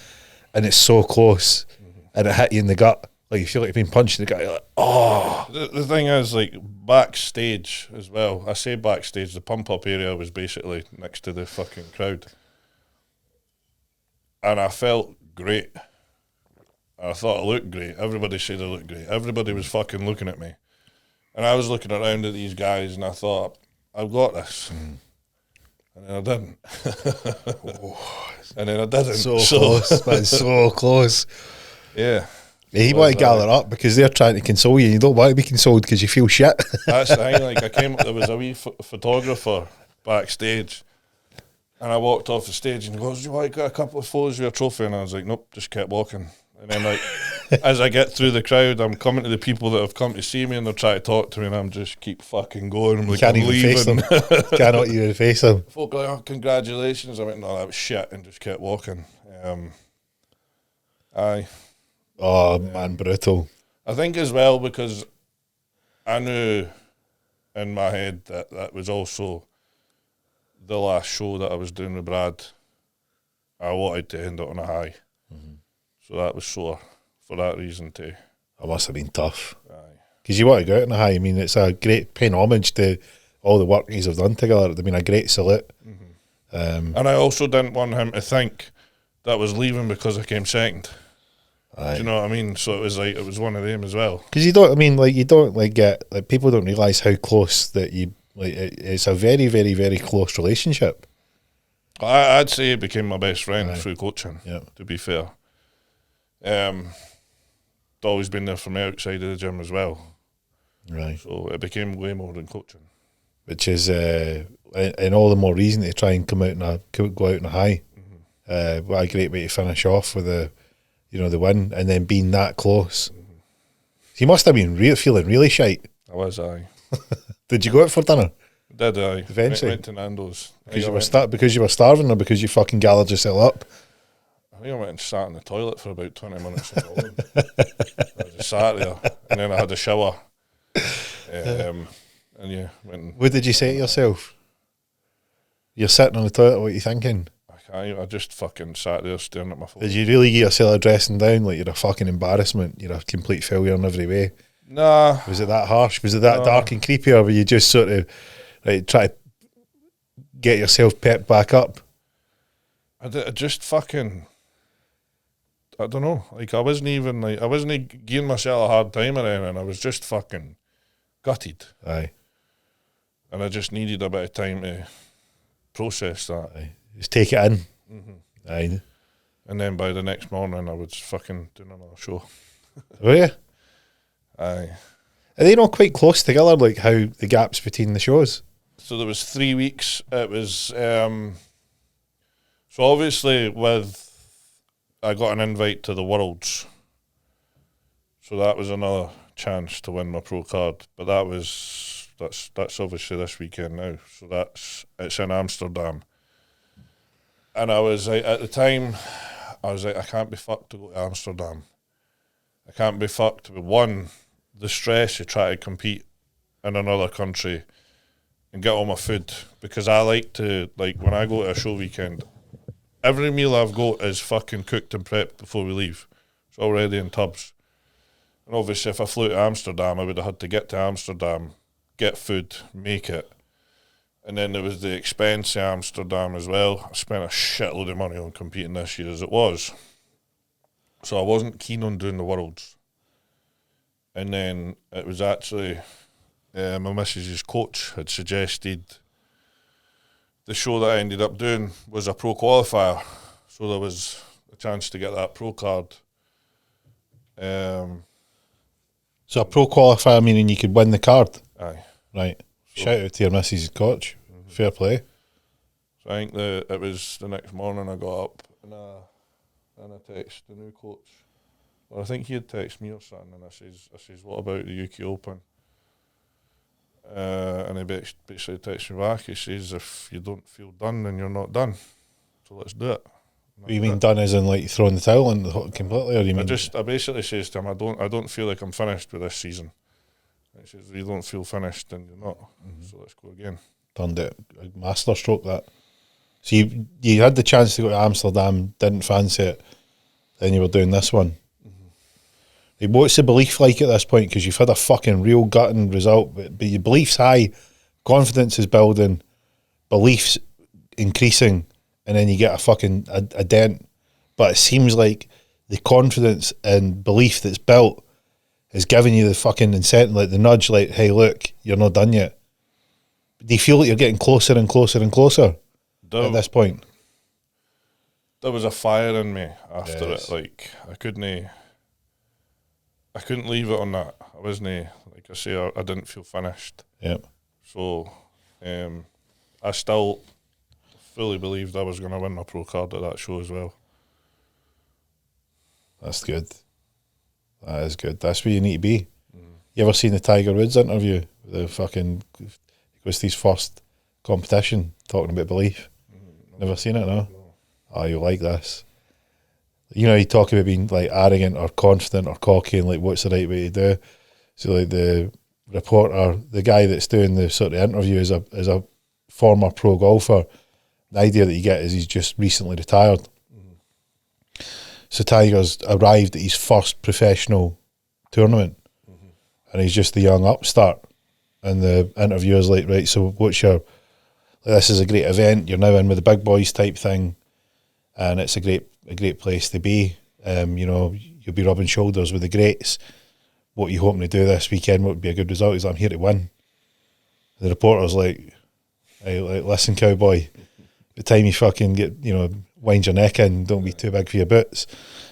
and it's so close, and it hit you in the gut. Like you feel like you've been punched in the guy. You're like, oh. The thing is, like, backstage as well. I say backstage, the pump-up area was basically next to the fucking crowd. And I felt great. I thought I looked great. Everybody said I looked great. Everybody was fucking looking at me. And I was looking around at these guys and I thought, I've got this. And then I didn't. And then I didn't. So close, man, so close. Yeah. You want to gather up because they're trying to console you. You don't want to be consoled because you feel shit. That's the thing. Like, there was a wee photographer backstage, and I walked off the stage, and he goes, "You want to get a couple of photos of your trophy?" And I was like, "Nope," just kept walking. And then, like, as I get through the crowd, I'm coming to the people that have come to see me, and they're trying to talk to me, and I'm just keep fucking going. I'm like, Can't I'm even leaving. face them. Cannot even face them. Folk are like, "Oh, congratulations!" I went, "No, that was shit," and just kept walking. Aye. Oh, man, brutal. I think as well because I knew in my head that that was also the last show that I was doing with Brad. I wanted to end it on a high. So that was sore for that reason too. That must have been tough. Aye. Because you want to go out on a high. I mean, it's a great paying homage to all the work he's have done together. I mean, a great salute. And I also didn't want him to think that I was leaving because I came second. Aye. Do you know what I mean? So it was like, it was one of them as well. Because you don't, I mean, like, you don't, like, get, like, people don't realise how close that you, like, it's a very, very, very close relationship. I'd say he became my best friend Aye. through coaching, Yeah. to be fair. Always been there for me outside of the gym as well. Right. So it became way more than coaching. Which is, and all the more reason to try and go out on a high. What a great way to finish off with the win, and then being that close. You must have been feeling really shite. I was, aye. Did you go out for dinner? Did I? Eventually? Went to Nando's. Because you were starving, or because you fucking gathered yourself up? I think I went and sat in the toilet for about 20 minutes. I just sat there, and then I had a shower. And yeah, went and, What did you say to yourself? You're sitting on the toilet, what are you thinking? I just fucking sat there staring at my phone. Did you really get yourself dressing down like you're a fucking embarrassment? You're a complete failure in every way. Nah. Was it that harsh? Was it that dark and creepy, or were you just sort of like try to get yourself pepped back up? I just fucking, I don't know. Like, I wasn't giving myself a hard time or anything. I was just fucking gutted. Aye. And I just needed a bit of time to process that. Aye. Just take it in. Aye. And then by the next morning, I was fucking doing another show. Were you? Aye. Are they not quite close together, like how the gaps between the shows? So there was 3 weeks. It was, so obviously I got an invite to the Worlds. So that was another chance to win my pro card. But that's obviously this weekend now. So it's in Amsterdam. And I was like, at the time, I was like, I can't be fucked to go to Amsterdam. I can't be fucked with, one, the stress of trying to compete in another country and get all my food. Because I like to, like, when I go to a show weekend, every meal I've got is fucking cooked and prepped before we leave. It's already in tubs. And obviously, if I flew to Amsterdam, I would have had to get to Amsterdam, get food, make it. And then there was the expense in Amsterdam as well. I spent a shitload of money on competing this year as it was. So I wasn't keen on doing the Worlds. And then it was actually, my missus's coach had suggested the show that I ended up doing was a pro qualifier. So there was a chance to get that pro card. So a pro qualifier meaning you could win the card? Aye. Right. Shout out to your missus' coach. Fair play. So I think it was the next morning I got up and I texted the new coach. Well, I think he had texted me or something, and I says, what about the UK Open? And he basically texted me back. He says, if you don't feel done, then you're not done. So let's do it. What you mean done as in like throwing the towel in completely, or you mean? I basically says to him, I don't feel like I'm finished with this season. And he says, if you don't feel finished, then you're not. So let's go again. Turned it a master stroke that. So you had the chance to go to Amsterdam, didn't fancy it, then you were doing this one. Like, what's the belief like at this point? Because you've had a fucking real gutting result, but your belief's high, confidence is building, beliefs increasing, and then you get a dent. But it seems like the confidence and belief that's built is giving you the fucking incentive, like the nudge, like, hey, look, you're not done yet. Do you feel like you're getting closer and closer and closer at this point? There was a fire in me after Yes. it. Like, I couldn't leave it on that. I wasn't, like I say, I didn't feel finished. Yep. So, I still fully believed I was going to win my pro card at that show as well. That's good. That is good. That's where you need to be. You ever seen the Tiger Woods interview? The fucking, it was his first competition talking about belief. Never seen it, no? Oh, you like this. You know, you talk about being like arrogant or confident or cocky and like what's the right way to do. So like the reporter, the guy that's doing the sort of interview is a former pro golfer. The idea that you get is he's just recently retired. So Tiger's arrived at his first professional tournament and he's just the young upstart. And the interviewer's like, right, so what's your, this is a great event, you're now in with the big boys type thing, and it's a great place to be. You know, you'll be rubbing shoulders with the greats. What are you hoping to do this weekend? What would be a good result? He's like, I'm here to win. The reporter's like, hey, listen, cowboy, the time you fucking get, you know, wind your neck in, don't be too big for your boots.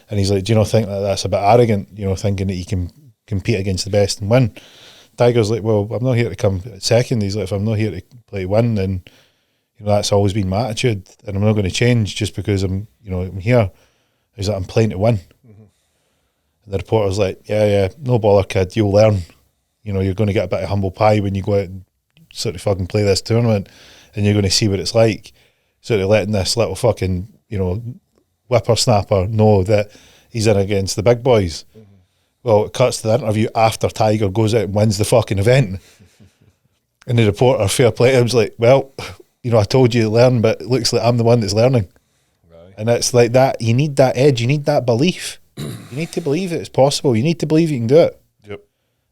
And he's like, do you not think that that's a bit arrogant, you know, thinking that you can compete against the best and win? Tiger's like, well, I'm not here to come second. He's like, if I'm not here to play to win, then, you know, that's always been my attitude, and I'm not going to change just because I'm here. He's like, I'm playing to win. And the reporter's like, yeah, no bother, kid, you'll learn. You know, you're going to get a bit of humble pie when you go out and sort of fucking play this tournament, and you're going to see what it's like. Sort of letting this little fucking, you know, whippersnapper know that he's in against the big boys. Well, it cuts to the interview after Tiger goes out and wins the fucking event. And the reporter, fair play to him, was like, well, you know, I told you to learn, but it looks like I'm the one that's learning. Right. And it's like that, you need that edge, you need that belief. You need to believe that it's possible. You need to believe you can do it. Yep.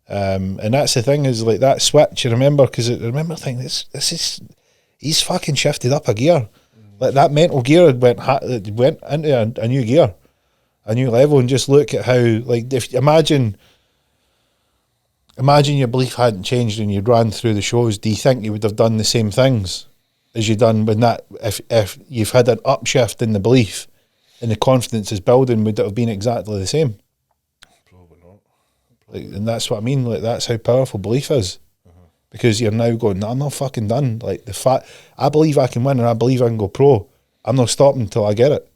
And that's the thing, is like that switch, you remember, because I remember thinking, this is, he's fucking shifted up a gear. Like that mental gear went into a new gear, a new level, and just look at how, like, if imagine your belief hadn't changed and you'd ran through the shows, do you think you would have done the same things as you done when that, if you've had an upshift in the belief and the confidence is building, would it have been exactly the same? Probably not. Like, and that's what I mean, like, that's how powerful belief is. Because you're now going, no, I'm not fucking done. Like, the fact, I believe I can win and I believe I can go pro. I'm not stopping until I get it.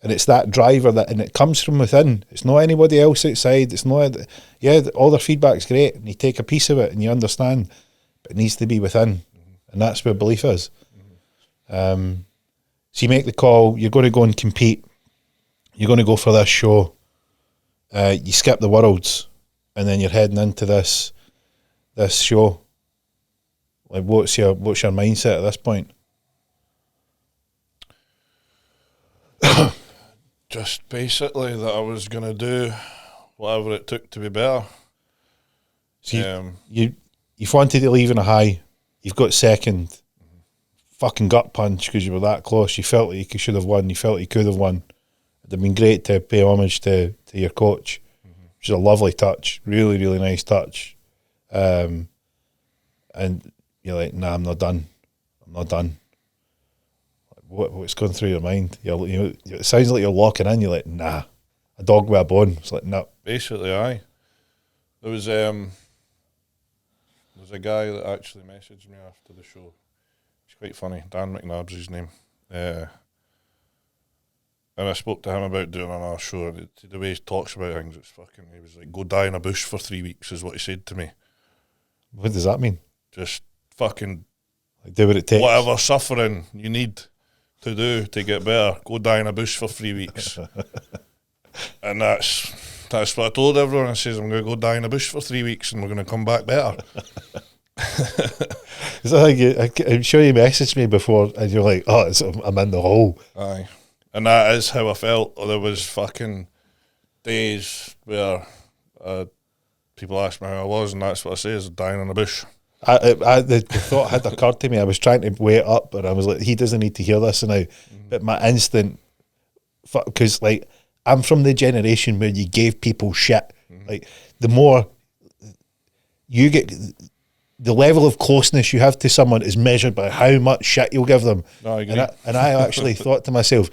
And it's that driver that, and it comes from within. It's not anybody else outside. It's not, yeah, all their feedback's great, and you take a piece of it and you understand, but it needs to be within. And that's where belief is. So you make the call, you're going to go and compete. You're going to go for this show. You skip the Worlds, and then you're heading into this show. Like, what's your mindset at this point? Just basically that I was going to do whatever it took to be better. So you've wanted to leave in a high. You've got second. Fucking gut punch because you were that close. You felt like you should have won. You felt like you could have won. It'd have been great to pay homage to your coach, which is a lovely touch. Really, really nice touch. And you're like, nah, I'm not done. I'm not done. What's going through your mind? It sounds like you're locking in. You're like, nah, a dog with a bone. It's like, no. Basically, aye. There was a guy that actually messaged me after the show. It's quite funny. Dan McNabb's his name. And I spoke to him about doing another show. And the way he talks about things, it's fucking. He was like, "Go die in a bush for 3 weeks," is what he said to me. What does that mean? Just fucking like, do what it takes. Whatever suffering you need to do to get better, go die in a bush for 3 weeks. And that's what I told everyone. I says, I'm going to go die in a bush for 3 weeks and we're going to come back better. Is that like I'm sure you messaged me before and you're like, oh, I'm in the hole. Aye. And that is how I felt. There was fucking days where people ask me how I was, and that's what I say is dying in a bush. The thought had occurred to me. I was trying to weigh it up, but I was like, he doesn't need to hear this now. But my instant, because like I'm from the generation where you gave people shit. Like the more you get, the level of closeness you have to someone is measured by how much shit you'll give them. No, I agree. And I actually thought to myself,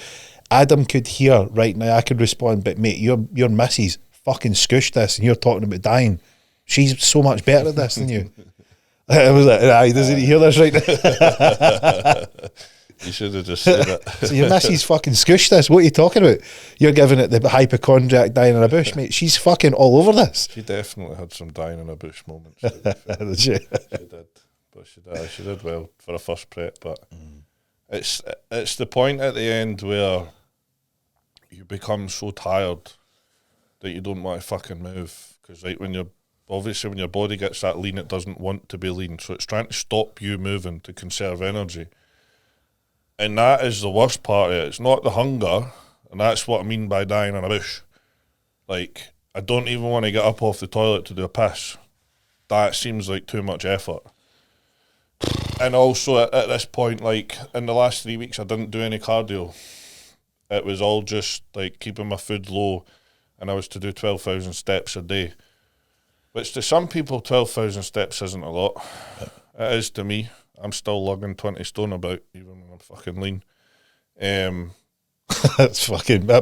Adam could hear right now. I could respond, but mate, your missus fucking scooshed this, and you're talking about dying. She's so much better at this than you. I was like, he doesn't hear this right now. You should have just said it. So your missus fucking scooshed this. What are you talking about? You're giving it the hypochondriac dying in a bush, mate. She's fucking all over this. She definitely had some dying in a bush moments. She did, but she did well for a first prep. But it's the point at the end where you become so tired that you don't want to fucking move, because like when your body gets that lean, it doesn't want to be lean, so it's trying to stop you moving to conserve energy. And that is the worst part of it. It's not the hunger, and that's what I mean by dying in a bush. Like, I don't even want to get up off the toilet to do a piss. That seems like too much effort. And also at this point, like in the last 3 weeks, I didn't do any cardio. It was all just like keeping my food low, and I was to do 12,000 steps a day. Which to some people, 12,000 steps isn't a lot. It is to me. I'm still lugging 20 stone about, even when I'm fucking lean. That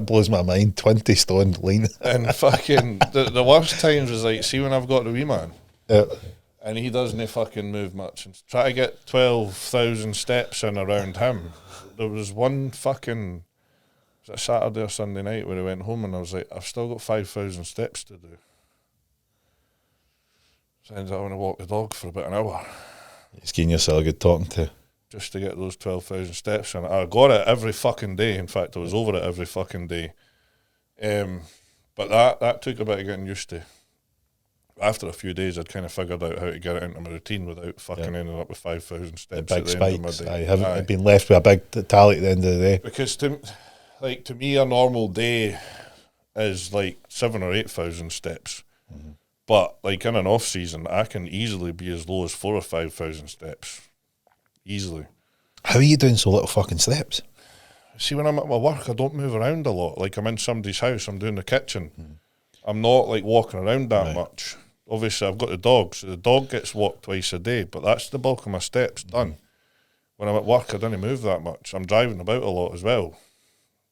blows my mind. 20 stone lean. And fucking the worst times is like, see when I've got the wee man, and he doesn't fucking move much, and try to get 12,000 steps in around him. There was one fucking, was it Saturday or Sunday night where I went home, and I was like, I've still got 5,000 steps to do. So I ended up having to walk the dog for about an hour. It's getting yourself a good talking to. Just to get those 12,000 steps. And I got it every fucking day. In fact, I was over it every fucking day. But that took a bit of getting used to. After a few days, I'd kind of figured out how to get it into my routine without fucking ending up with 5,000 steps the big at the spikes. end of my day. I haven't been left with a big tally at the end of the day. Because to me, a normal day is like 7,000 or 8,000 steps. Mm-hmm. But like in an off season, I can easily be as low as 4,000 or 5,000 steps, easily. How are you doing so little fucking steps? See, when I'm at my work, I don't move around a lot. Like I'm in somebody's house, I'm doing the kitchen. I'm not like walking around that much. Obviously, I've got the dog, so the dog gets walked twice a day. But that's the bulk of my steps done. When I'm at work, I don't move that much. I'm driving about a lot as well.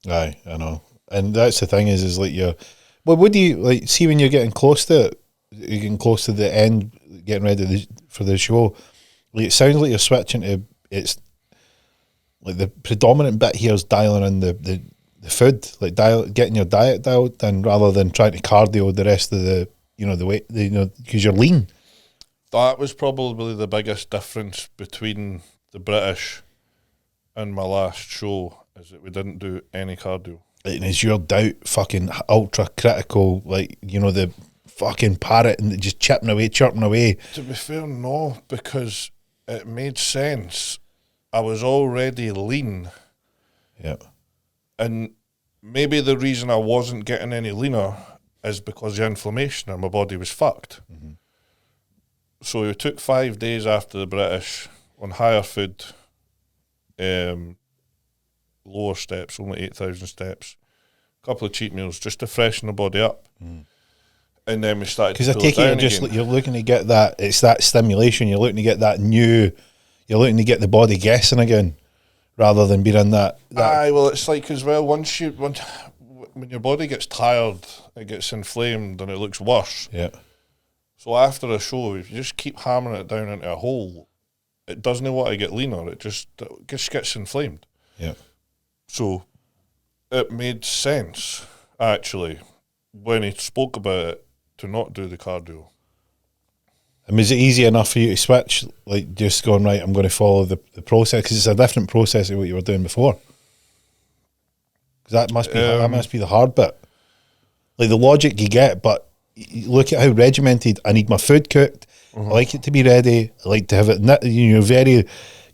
Aye, I know. And that's the thing is like well, what do you like? See when you're getting close to it. You're getting close to the end, getting ready for the show. Like, it sounds like you're switching to, it's like the predominant bit here is dialing in the food, like getting your diet dialed in rather than trying to cardio the rest of the weight, because you're lean. That was probably the biggest difference between the British and my last show, is that we didn't do any cardio. And is your doubt fucking ultra critical, like, the fucking parrot and just chirping away. To be fair, no, because it made sense. I was already lean. Yeah. And maybe the reason I wasn't getting any leaner is because the inflammation and my body was fucked. Mm-hmm. So we took 5 days after the British on higher food, lower steps, only 8,000 steps, a couple of cheat meals just to freshen the body up. Mm. And then we started. Because I take it you're looking to get that. It's that stimulation. You're looking to get that new. You're looking to get the body guessing again, rather than being in that. Aye, well, it's like as well. When your body gets tired, it gets inflamed and it looks worse. Yeah. So after a show, if you just keep hammering it down into a hole, it doesn't want to get leaner. It just gets inflamed. Yeah. So it made sense actually when he spoke about it, to not do the cardio. And was it easy enough for you to switch, like just going, right, I'm going to follow the process, because it's a different process of what you were doing before? Because that must be the hard bit. Like the logic you get, but you look at how regimented. I need my food cooked. I like it to be ready. I like to have it.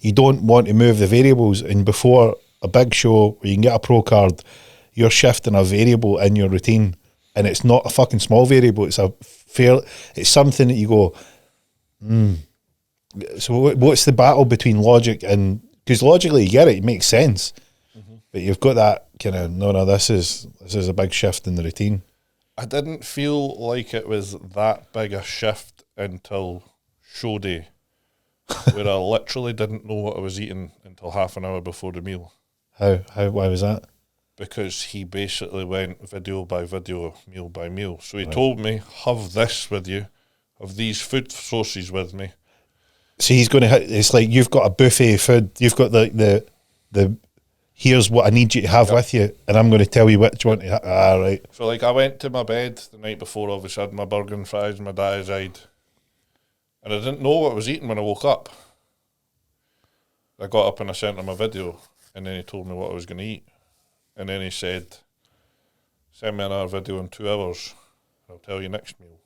You don't want to move the variables. And before a big show where you can get a pro card, you're shifting a variable in your routine and it's not a fucking small variable. It's it's something that you go, So what's the battle between logic and, because logically you get it makes sense, but you've got that kind of no, this is a big shift in the routine. I didn't feel like it was that big a shift until show day, where I literally didn't know what I was eating until half an hour before the meal. Why was that? Because he basically went video by video, meal by meal. So he told me, have this with you, have these food sources with me. So he's going to hit, it's like you've got a buffet of food, you've got the here's what I need you to have with you, and I'm going to tell you which one to have. Right. So like I went to my bed the night before, obviously I had my burger and fries and my diazide, and I didn't know what I was eating when I woke up. I got up and I sent him a video, and then he told me what I was going to eat. And then he said, send me another video in 2 hours. I'll tell you next meal.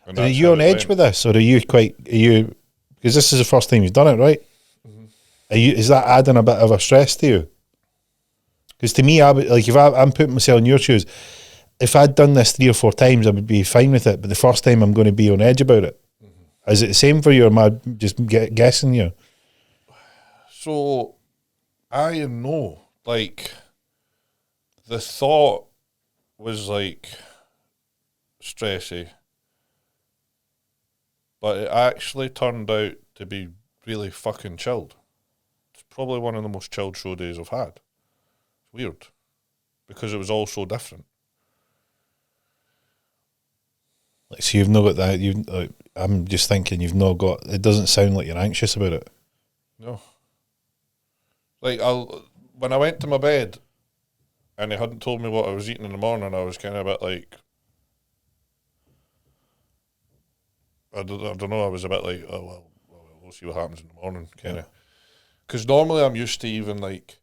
And are you on edge with this, or are you because this is the first time you've done it, right? Is that adding a bit of a stress to you? Because to me, I would, like, if I'm putting myself in your shoes, if I'd done this 3 or 4 times, I would be fine with it. But the first time, I'm going to be on edge about it. Is it the same for you, or am I just guessing you? So, I know, like, the thought was like stressy, but it actually turned out to be really fucking chilled. It's probably one of the most chilled show days I've had. It's weird, because it was all so different. Like, so you've not got that. I'm just thinking you've not got. It doesn't sound like you're anxious about it. No. Like when I went to my bed, and he hadn't told me what I was eating in the morning, I was kind of a bit like, I don't know, I was a bit like, oh, well, we'll see what happens in the morning, kind of. Because normally I'm used to even like,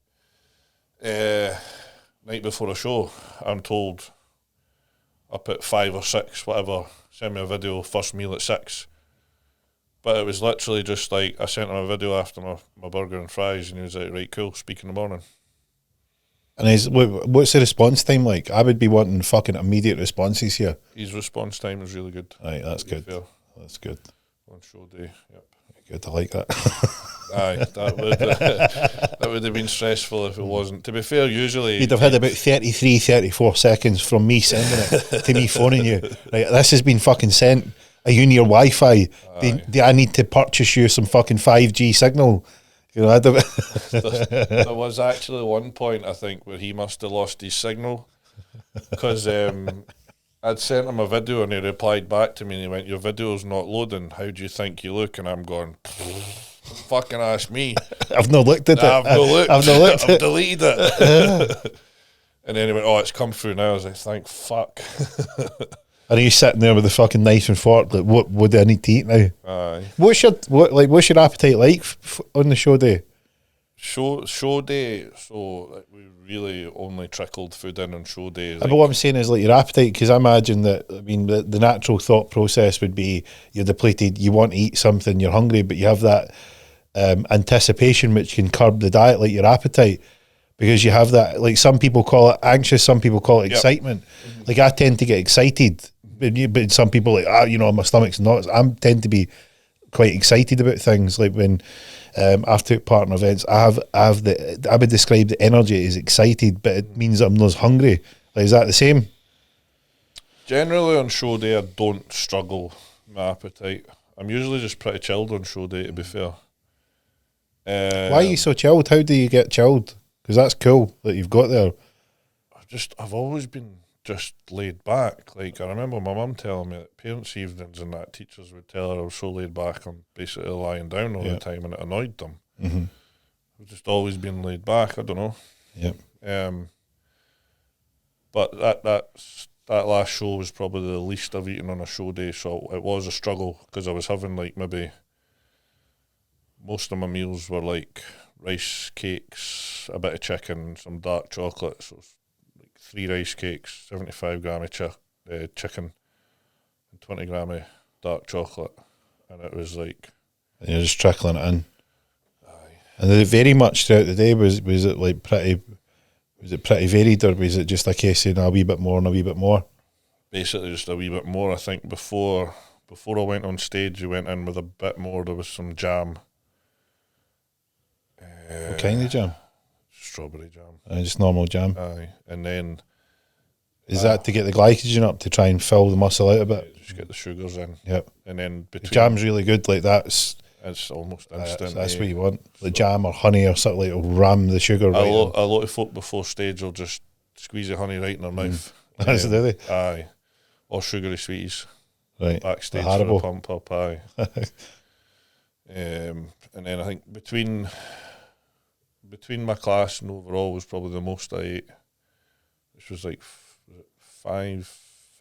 night before a show, I'm told up at 5 or 6, whatever, send me a video, first meal at 6. But it was literally just like, I sent him a video after my burger and fries, and he was like, right, cool, speak in the morning. And what's the response time like? I would be wanting fucking immediate responses here. His response time is really good. Right, that's good. Fair. That's good. On show day, yep. Good, I like that. Aye, that would have been stressful if it wasn't. To be fair, usually you'd have had about 33, 34 seconds from me sending it to me phoning you. Right, this has been fucking sent. Are you near Wi-Fi? Do I need to purchase you some fucking 5G signal? You know, there was actually one point, I think, where he must have lost his signal, because I'd sent him a video and he replied back to me and he went, your video's not loading, how do you think you look? And I'm going, fucking ask me. I've not looked at it. I've not looked. I've deleted it. And then he went, oh, it's come through now. I was like, thank fuck. And you sitting there with the fucking knife and fork, like, what do I need to eat now? Aye. What's your appetite like on the show day? Show day, so like, we really only trickled food in on show days. But what I'm saying is like your appetite, because I imagine that, I mean, the natural thought process would be you're depleted, you want to eat something, you're hungry, but you have that anticipation which can curb the diet, like your appetite, because you have that, like some people call it anxious, some people call it excitement. Like I tend to get excited, but some people like, you know, my stomach's not. I tend to be quite excited about things. Like when I've took part in events, I would describe the energy as excited, but it means I'm not hungry. Like, is that the same? Generally on show day, I don't struggle with my appetite. I'm usually just pretty chilled on show day, to be fair. Why are you so chilled? How do you get chilled? Because that's cool that you've got there. I've always been just laid back. Like, I remember my mum telling me that parents' evenings and that teachers would tell her I was so laid back, I'm basically lying down all the time, and it annoyed them. I've just always been laid back. I don't know. But that last show was probably the least I've eaten on a show day, so it was a struggle, because I was having like maybe most of my meals were like rice cakes, a bit of chicken, some dark chocolate. So it's like 3 rice cakes, 75 gram of chicken, and 20 gram of dark chocolate, and it was like. And you're just trickling it in. Aye. And then very much throughout the day, was it like pretty? Was it pretty varied, or was it just a case of a wee bit more and a wee bit more? basically just a wee bit more. I think before I went on stage, you went in with a bit more. There was some jam. What kind of jam? Strawberry jam. Just normal jam. Aye, and then is that to get the glycogen up to try and fill the muscle out a bit? Just get the sugars in. Yep. And then the jam's really good. Like it's almost instant. That's what you want. Like jam or honey or something. Like it'll ram the sugar. A lot of folk before stage will just squeeze the honey right in their mouth. That's do they? Aye. Or sugary sweeties. Right. Backstage for a pump up. Aye. And then I think between my class and overall was probably the most I ate, which was like five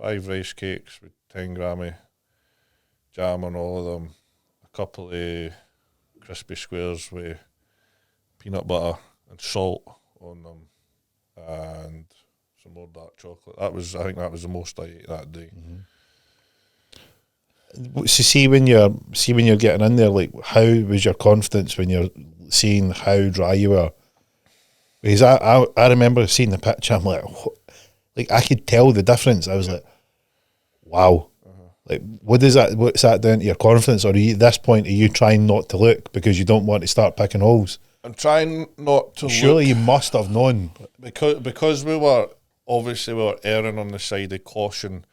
rice cakes with 10 gram jam on all of them, a couple of crispy squares with peanut butter and salt on them, and some more dark chocolate. I think that was the most I ate that day. So see when you're getting in there, like how was your confidence when you're seeing how dry you were? Because I remember seeing the picture, I'm like, what? Like I could tell the difference. I was like, wow. Like what's that down to your confidence, or at this point are you trying not to look because you don't want to start picking holes? I'm trying not to. Surely you must have known, because we were erring on the side of caution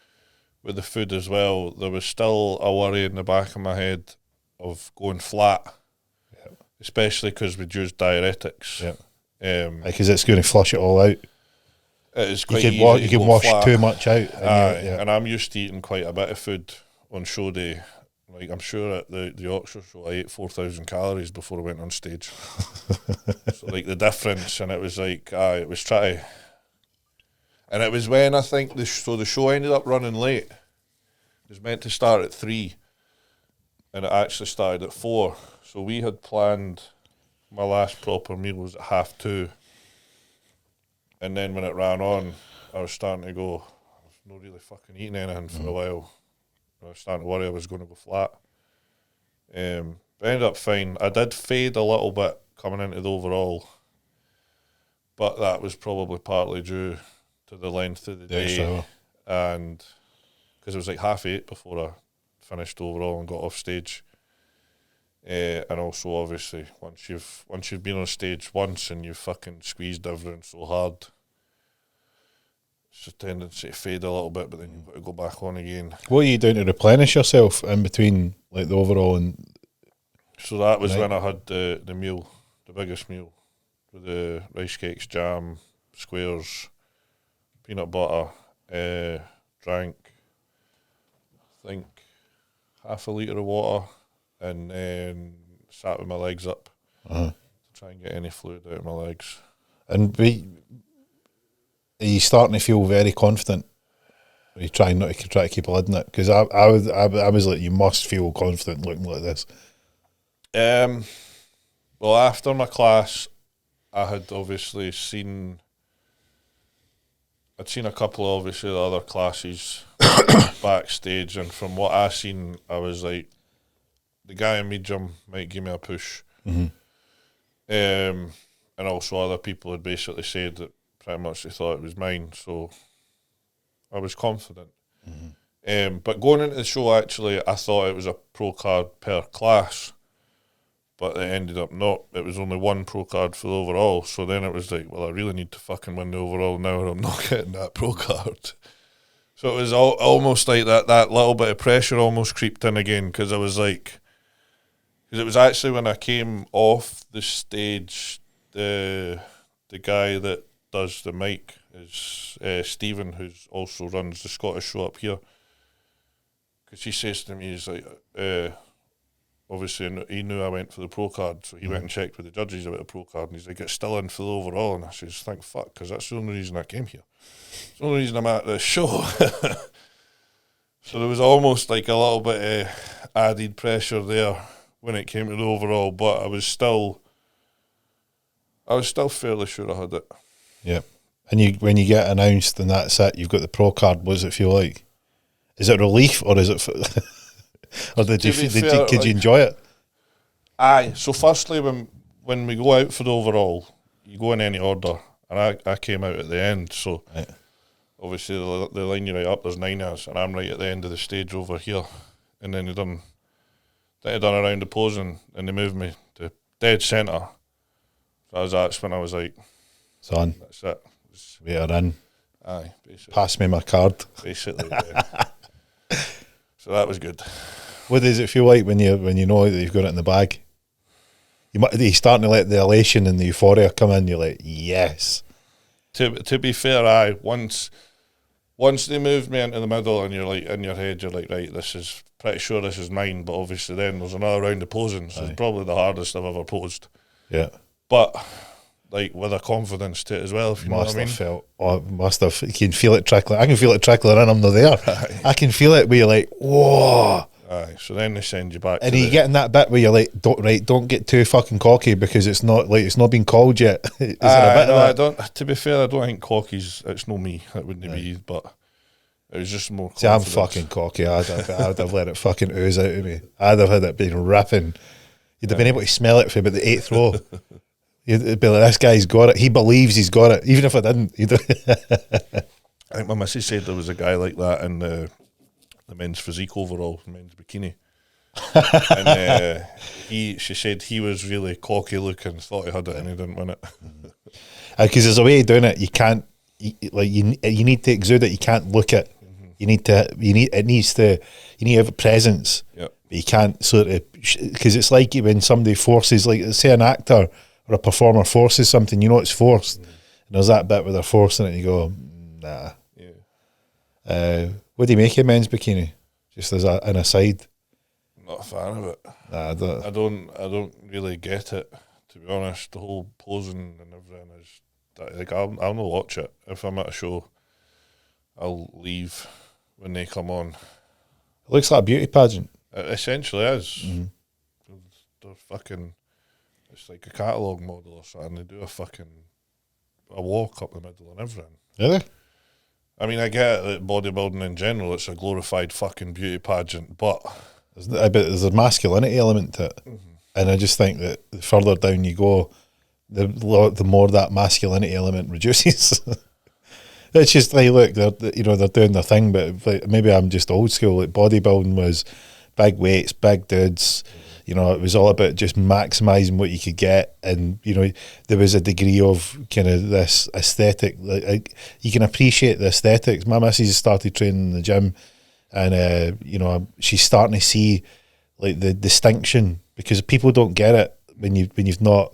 with the food as well. There was still a worry in the back of my head of going flat, especially because we'd used diuretics. Because it's going to flush it all out. It is quite easy. You can wash flat. Too much out. And I'm used to eating quite a bit of food on show day. Like I'm sure at the Oxford show I ate 4,000 calories before I went on stage. So like the difference, and it was like it was trying. And it was when I think the show ended up running late. It was meant to start at 3, and it actually started at 4. So we had planned my last proper meal was at 2:30. And then when it ran on, I was starting to go, I was not really fucking eating anything for a while. I was starting to worry I was going to go flat. But I ended up fine. I did fade a little bit coming into the overall, but that was probably partly due to the length of the day. And because it was like 8:30 before I finished overall and got off stage. And also obviously once you've been on stage once and you've fucking squeezed everything so hard, it's a tendency to fade a little bit, but then you've got to go back on again. What are you doing to replenish yourself in between like the overall and? So that was when I had the meal, the biggest meal, with the rice cakes, jam, squares, peanut butter, drank I think half a litre of water, and then sat with my legs up to try and get any fluid out of my legs. And are you starting to feel very confident? Are you trying not to try to keep a lid on it? Because I was like, you must feel confident looking like this. Well, after my class, I had obviously seen a couple of obviously the other classes backstage, and from what I seen, I was like, the guy in medium might give me a push. And also other people had basically said that pretty much they thought it was mine, so I was confident. But going into the show, actually, I thought it was a pro card per class, but it ended up not. It was only one pro card for the overall, so then it was like, well, I really need to fucking win the overall now, or I'm not getting that pro card. So it was almost like that little bit of pressure almost creeped in again, because I was like, because it was actually when I came off the stage, the guy that does the mic is Stephen, who also runs the Scottish show up here. Because he says to me, he's like, obviously he knew I went for the pro card, so he went and checked with the judges about the pro card, and he's like, it's still in for the overall. And I says, thank fuck, because that's the only reason I came here. It's the only reason I'm at this show. So there was almost like a little bit of added pressure there when it came to the overall, but I was still fairly sure I had it. Yeah. And when you get announced and that's it, you've got the pro card, what does it feel like? Is it relief, or is it or could you enjoy it? Aye. So firstly, when we go out for the overall, you go in any order, and I came out at the end, so obviously they line you right up, there's 9 of us, and I'm right at the end of the stage over here. And then then they done a round of posing, and they moved me to dead centre. So that's when I was like, son, that's it. We are in. Aye, basically. Pass me my card. Basically, yeah. So that was good. What does it feel like when you know that you've got it in the bag? You're starting to let the elation and the euphoria come in. You're like, yes. To be fair, once they moved me into the middle, and you're like in your head, you're like, right, this is pretty sure this is mine. But obviously, then there's another round of posing, so it's probably the hardest I've ever posed. Yeah, but like with a confidence to it as well. If you know what I mean. Must have. You can feel it trickling. I can feel it trickling in. I'm not there. I can feel it where you're like, whoa. Aye, so then they send you back. And you get in that bit where you're like, don't get too fucking cocky because it's not been called yet. Is there a bit of that? I don't. To be fair, I don't think cocky's. It's no me. It wouldn't be. But it was just more. See, I'm fucking cocky. I'd have let it fucking ooze out of me. I'd have had it been ripping. You'd have been able to smell it for about the 8th row. You'd be like, this guy's got it. He believes he's got it, even if I didn't. I think my missus said there was a guy like that in the men's physique overall, men's bikini. And she said he was really cocky looking, thought he had it and he didn't win it. Because there's a way of doing it. You can't, you need to exude it. You can't look it. You need to have a presence. Yep. But you can't sort of, because it's like when somebody forces, like say an actor or a performer forces something, you know it's forced. And there's that bit where they're forcing it and you go, nah. Yeah. What do you make of men's bikini? Just as an aside. Not a fan of it. Nah, I don't really get it, to be honest. The whole posing and everything is like I'll not watch it. If I'm at a show, I'll leave when they come on. It looks like a beauty pageant. It essentially is. They're fucking. It's like a catalogue model or something. They do a walk up the middle and everything. Really? I mean, I get that bodybuilding in general, it's a glorified fucking beauty pageant, but there's a masculinity element to it. And I just think that the further down you go, the more that masculinity element reduces. It's just like, look, they're doing their thing, but like, maybe I'm just old school. Like bodybuilding was big weights, big dudes. You know, it was all about just maximising what you could get, and you know, there was a degree of kind of this aesthetic. Like you can appreciate the aesthetics. My missus started training in the gym, and you know, she's starting to see like the distinction, because people don't get it when you've not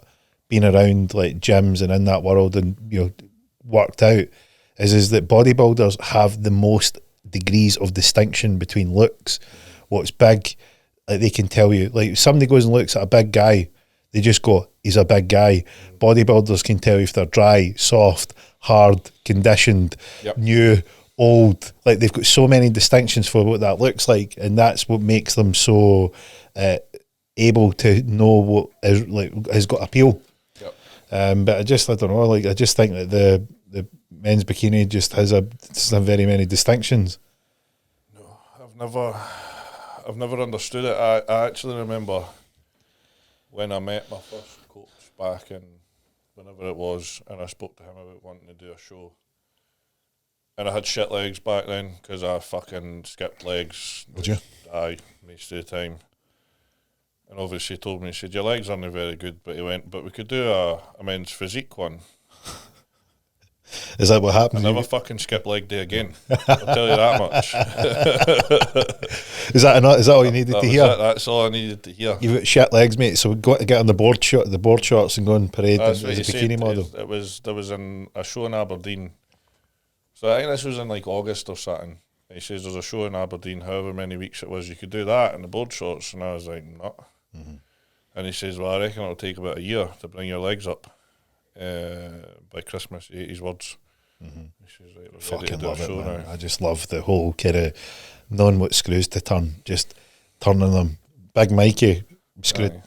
been around like gyms and in that world and you know worked out. Is that bodybuilders have the most degrees of distinction between looks, what's big. Like they can tell you, like if somebody goes and looks at a big guy, they just go, he's a big guy. Bodybuilders can tell you if they're dry, soft, hard, conditioned, new, old. Like they've got so many distinctions for what that looks like, and that's what makes them so able to know what is like has got appeal. But I don't know. Like I just think that the men's bikini just has doesn't have very many distinctions. No, I've never understood it. I actually remember when I met my first coach back in whenever it was, and I spoke to him about wanting to do a show. And I had shit legs back then because I fucking skipped legs. Did you? Aye, most of the time. And obviously he told me, he said, your legs aren't very good, but he went, but we could do a men's physique one. Is that what happened? I never fucking skip leg day again. I'll tell you that much. Is that all you needed to hear? That's all I needed to hear. You've got shit legs, mate. So go to get on the board shorts and go and parade as a bikini model. There was a show in Aberdeen. So I think this was in like August or something. He says there's a show in Aberdeen, however many weeks it was, you could do that in the board shorts. And I was like, no. And he says, well, I reckon it'll take about a year to bring your legs up. By Christmas, his words. He says, right, we're ready to do a show now. I just love the whole kind of knowing what screws to turn, just turning them. Big Mikey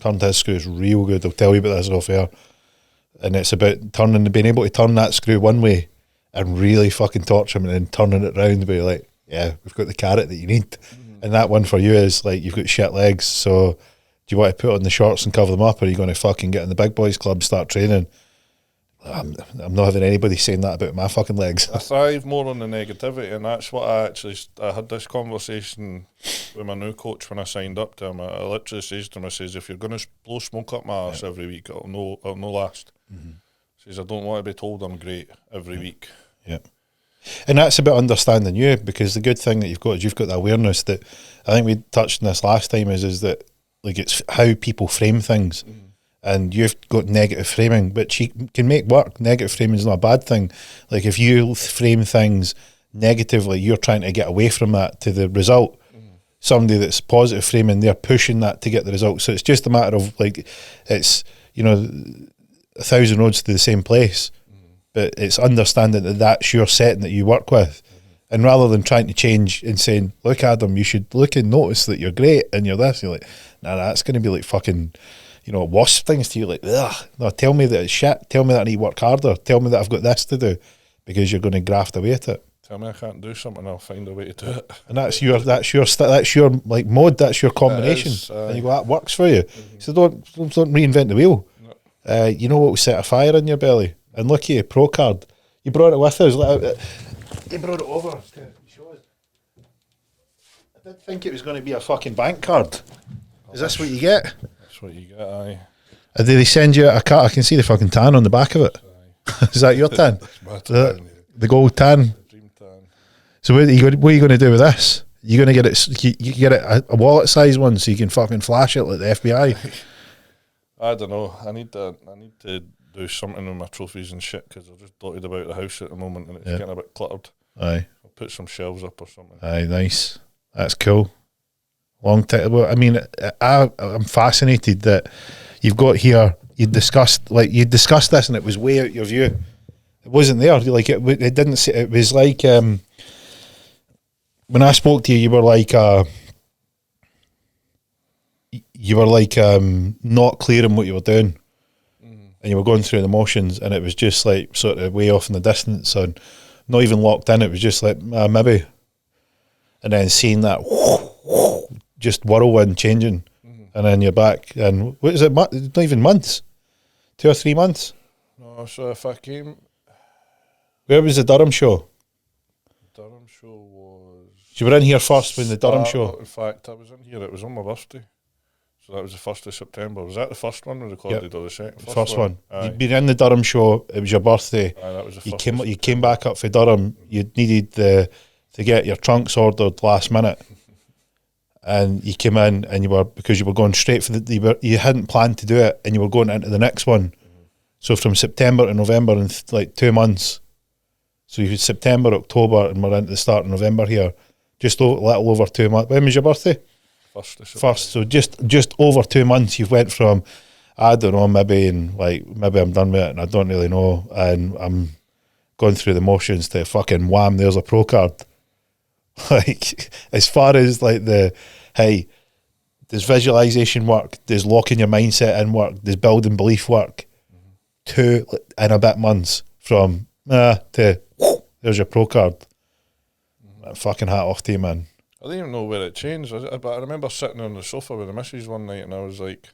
turned his screws real good. I'll tell you about this off air. And it's about being able to turn that screw one way and really fucking torch him, and then turning it round and be like, yeah, we've got the carrot that you need. And that one for you is like, you've got shit legs, so do you want to put on the shorts and cover them up, or are you going to fucking get in the big boys club, start training? I'm not having anybody saying that about my fucking legs. I thrive more on the negativity, and that's what I had this conversation with my new coach when I signed up to him. I literally says to him, I says, if you're going to blow smoke up my arse every week, it'll no last. Says, I don't want to be told I'm great every week. Yeah. And that's about understanding you, because the good thing that you've got is you've got the awareness that, I think we touched on this last time, is that like it's how people frame things. And you've got negative framing, which you can make work. Negative framing is not a bad thing. Like if you frame things negatively, you're trying to get away from that to the result. Somebody that's positive framing, they're pushing that to get the result. So it's just a matter of like, it's, you know, 1,000 roads to the same place. But it's understanding that that's your setting that you work with. And rather than trying to change and saying, look, Adam, you should look and notice that you're great and you're this, you're like, nah, that's going to be like fucking, you know, wasp things to you, like, ugh, no, tell me that it's shit, tell me that I need to work harder, tell me that I've got this to do, because you're going to graft away at it. Tell me I can't do something, I'll find a way to do it. And that's your like mode, that's your combination. And you go, that works for you. So don't reinvent the wheel. No. You know what will set a fire in your belly? And look here, Pro Card. You brought it with us. You brought it over to show us. I did think it was going to be a fucking bank card. Is this what you get? What you get, aye. Did they send you a cut? I can see the fucking tan on the back of it. Is that your tan? The gold tan. The dream tan. So what are you going to do with this? You're going to get it? You get it a wallet size one, so you can fucking flash it like the FBI. I don't know. I need to do something with my trophies and shit, because I've just dotted about the house at the moment and it's getting a bit cluttered. Aye. I'll put some shelves up or something. Aye, nice. That's cool. Long time. Well, I mean, I'm fascinated that you've got here. You discussed this, and it was way out your view. It wasn't there. Like it didn't. It was like when I spoke to you, you were like not clear on what you were doing, and you were going through the motions, and it was just like sort of way off in the distance, and not even locked in. It was just like maybe, and then seeing that. Just whirlwind changing, and then you're back. And what is it? Not even months, 2 or 3 months. No, so if I came, where was the Durham show? The Durham show was. You were in here first when the Durham show. In fact, I was in here. It was on my birthday, so that was the 1st of September. Was that the first one we recorded, or the second? First one. You'd been in the Durham show. It was your birthday. Aye, that was the first. You came back up for Durham. You needed to get your trunks ordered last minute. And you came in, and because you were going straight for you hadn't planned to do it, and you were going into the next one. So from September to November in like 2 months. So you had September, October, and we're into the start of November here. Just a little over 2 months. When was your birthday? First. So just over 2 months. You went from, I don't know, maybe I'm done with it, and I don't really know, and I'm going through the motions to fucking wham, there's a Pro Card. Like, as far as like hey, does visualization work? Does locking your mindset in work? Does building belief work? 2 and a bit months from to there's your Pro Card. Fucking hat off to you, man. I didn't even know where it changed, but I remember sitting on the sofa with the missus one night, and I was like,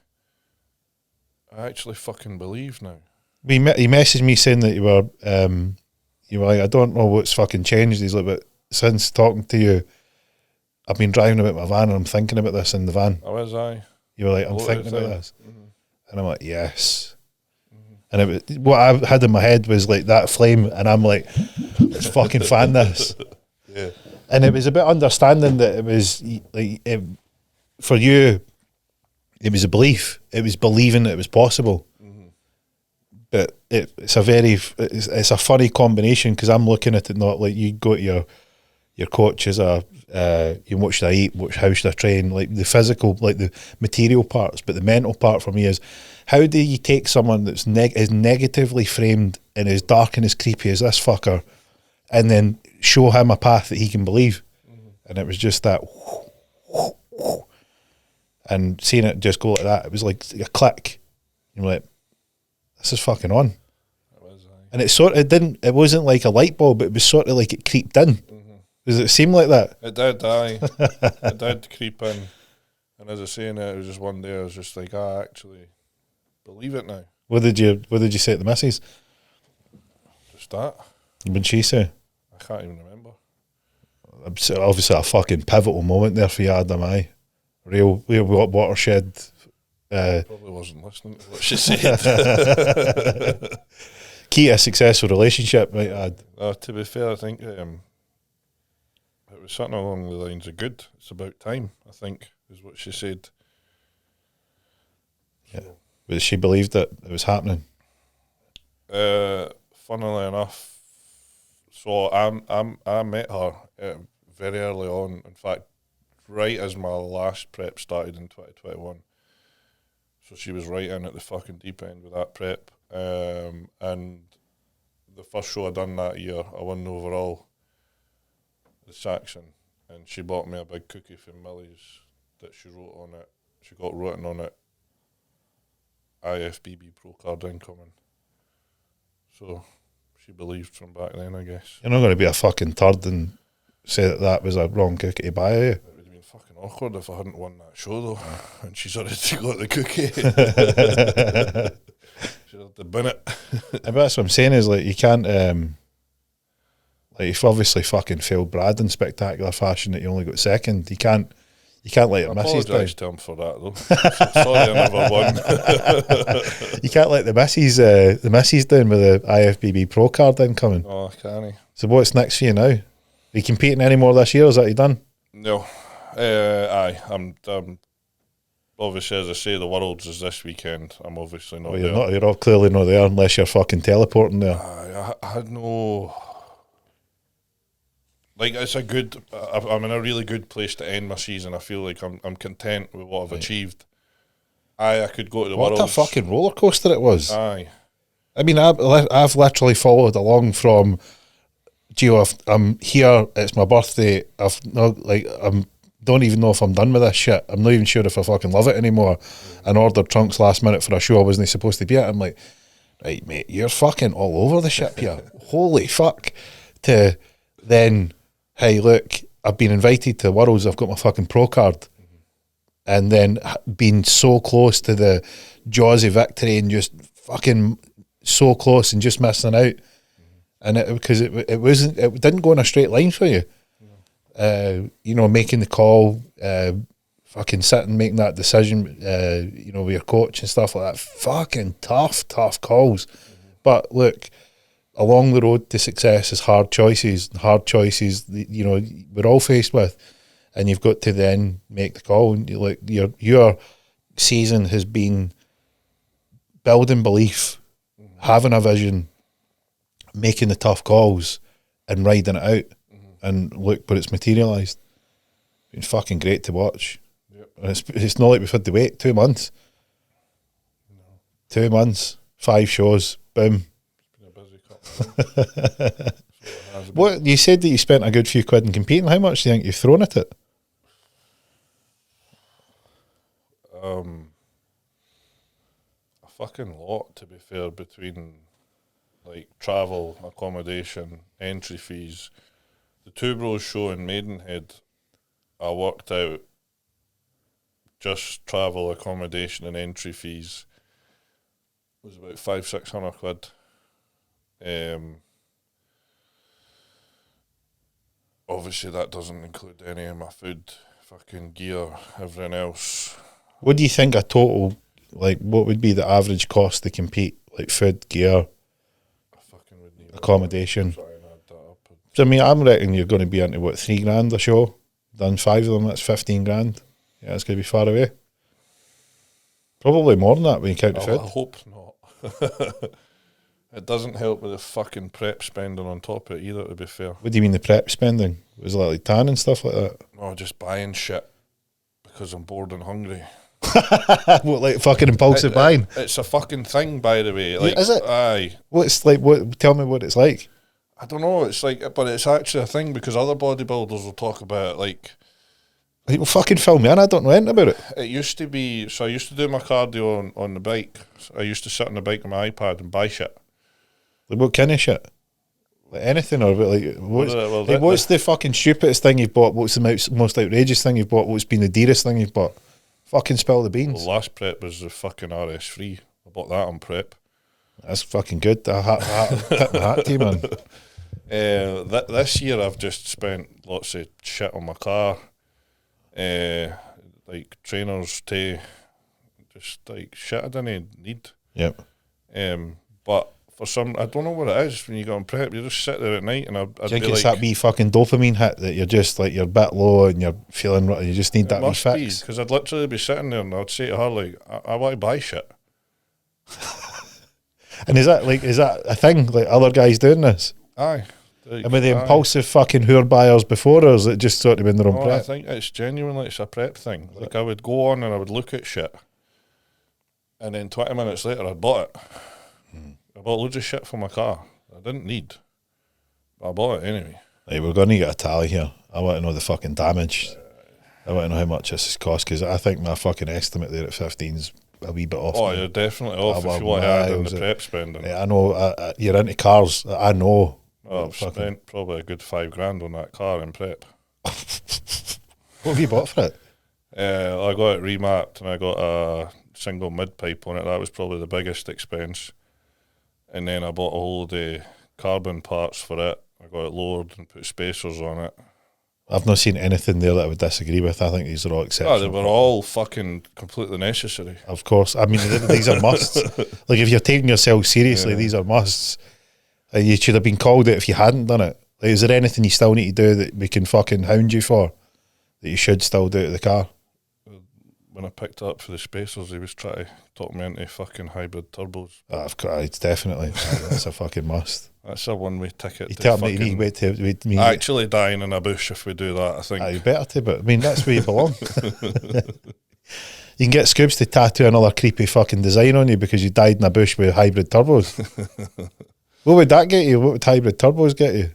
I actually fucking believe now. He messaged me saying that you were like, I don't know what's fucking changed. He's like, but since talking to you, I've been driving about my van and I'm thinking about this in the van. Oh, was I? You were like, I'm thinking about this. And I'm like, yes. And what I had in my head was like that flame, and I'm like, let's fucking fan this. Yeah. And it was a bit understanding that it was like, for you, it was a belief. It was believing that it was possible. But it's a funny combination, because I'm looking at it not like you go to your coach as what should I eat, how should I train, like the physical, like the material parts, but the mental part for me is, how do you take someone that's as negatively framed and as dark and as creepy as this fucker, and then show him a path that he can believe? And it was just that, and seeing it just go like that, it was like a click. You're like, this is fucking on. And it wasn't like a light bulb, but it was sort of like it creeped in. Does it seem like that? It did, aye. It did creep in. And as I say, it was just one day I was just like, I actually believe it now. What did you say to the missus? that? What'd she say? I can't even remember. Obviously a fucking pivotal moment there for you, Adam, aye. Real watershed. Probably wasn't listening to what she said. Key to a successful relationship, might add. To be fair, I think it was something along the lines of good. It's about time, I think, is what she said. Yeah. But she believed that it was happening. Funnily enough, so I met her very early on. In fact, right as my last prep started in 2021. So she was right in at the fucking deep end with that prep. And the first show I done that year, I won the overall, the Saxon, and she bought me a big cookie from Millie's that she wrote on it. She got written on it, IFBB Pro Card incoming. So she believed from back then, I guess. You're not going to be a fucking turd and say that was a wrong cookie to buy, are you? It would have been fucking awkward if I hadn't won that show, though, and she's already got the cookie. She'd have to bin it. But that's what I'm saying is, like, you can't, like, you've obviously fucking failed Brad in spectacular fashion that you only got second. You can't let your missus down. I apologise to him for that, though. Sorry I never won. You can't let the missus down with the IFBB Pro Card incoming. Oh, can he? So what's next for you now? Are you competing anymore this year, or is that you done? No. Aye, I'm obviously, as I say, the Worlds is this weekend. I'm obviously not there. You're all clearly not there unless you're fucking teleporting there. I had no... Like, it's a good... I'm in a really good place to end my season. I feel like I'm content with what I've achieved. I could go to the Worlds. What a fucking roller coaster it was. Aye. I mean, I've literally followed along from... Gio, I'm here, it's my birthday, don't even know if I'm done with this shit. I'm not even sure if I fucking love it anymore. And ordered trunks last minute for a show I wasn't supposed to be at. I'm like, right, mate, you're fucking all over the ship here. Holy fuck. To then, hey, look, I've been invited to Worlds, I've got my fucking pro card. And then being so close to the jaws of victory and just fucking so close and just missing out. And because it didn't go in a straight line for you. Making the call, fucking sitting, making that decision, with your coach and stuff like that. Fucking tough calls. But look, along the road to success is hard choices, we're all faced with. And you've got to then make the call. And your season has been building belief, having a vision, making the tough calls and riding it out. And look, but it's materialised. It's fucking great to watch. Yep. And it's not like we've had to wait 2 months. No. 2 months, 5 shows, boom. It's been a busy couple. What you said that you spent a good few quid in competing. How much do you think you've thrown at it? A fucking lot, to be fair, between like travel, accommodation, entry fees. The Two Bros show in Maidenhead, I worked out just travel, accommodation and entry fees was about 500-600 quid. Obviously that doesn't include any of my food, fucking gear, everything else. What do you think a total, like, what would be the average cost to compete? Like food, gear, accommodation? So, I mean, I'm reckoning you're going to be into, what, $3,000 a show? Done 5 of them, that's 15 grand. Yeah, it's going to be far away. Probably more than that when you count the food. I hope not. It doesn't help with the fucking prep spending on top of it either, to be fair. What do you mean the prep spending? Was it like tan and stuff like that? No, just buying shit because I'm bored and hungry. What, like fucking impulsive buying? It's a fucking thing, by the way. Like, is it? Aye. What's like? What? Tell me what it's like. I don't know. It's like, but it's actually a thing because other bodybuilders will talk about it. Like, well, fucking fill me in. I don't know anything about it. It used to be. So I used to do my cardio on the bike. So I used to sit on the bike on my iPad and buy shit. Like what kind of shit? Like anything, or like what's the fucking stupidest thing you've bought? What's the most outrageous thing you've bought? What's been the dearest thing you've bought? Fucking spill the beans. Well, last prep was the fucking RS3. I bought that on prep. That's fucking good. Tip my hat to you, man. This year I've just spent lots of shit on my car, like trainers to just like shit I didn't need. Yep. But for some, I don't know what it is when you go on prep. You just sit there at night, and I'd Do you think be it's like, that wee fucking dopamine hit that you're just like you're a bit low and you're feeling you just need that wee must be, fix? because I'd literally be sitting there and I'd say to her like, I want to buy shit. And is that a thing? Like other guys doing this? Aye. Like, And with the impulsive fucking who're buyers before, or is it just sort of when they're on I prep? think it's genuinely it's a prep thing. Like I would go on and I would look at shit, and then 20 minutes later I bought it. I bought loads of shit for my car I didn't need, but I bought it anyway. Hey, we're going to get a tally here. I want to know the fucking damage. I want to know how much this has cost, because I think my fucking estimate there at 15's a wee bit off. Oh, now. you're definitely off if you want to add in the miles prep spending. Yeah, I know you're into cars. I know. Oh, I've spent probably a good $5,000 on that car in prep. What have you bought for it? I got it remapped and I got a single mid pipe on it. That was probably the biggest expense. And then I bought a whole of the carbon parts for it. I got it lowered and put spacers on it. I've not seen anything there that I would disagree with. I think these are all exceptional. Oh, they were all fucking completely necessary. Of course. I mean, these are musts. Like, if you're taking yourself seriously, these are musts. You should have been called it if you hadn't done it. Like, is there anything you still need to do that we can fucking hound you for that you should still do to the car? When I picked up for the spacers, he was trying to talk me into fucking hybrid turbos. Of course, it's definitely. That's a fucking must. That's a one-way ticket. You to tell me fucking you need to wait me. actually dying in a bush if we do that, I think. You better to, but I mean, that's where you belong. You can get Scoops to tattoo another creepy fucking design on you because you died in a bush with hybrid turbos. What would that get you? What would hybrid turbos get you?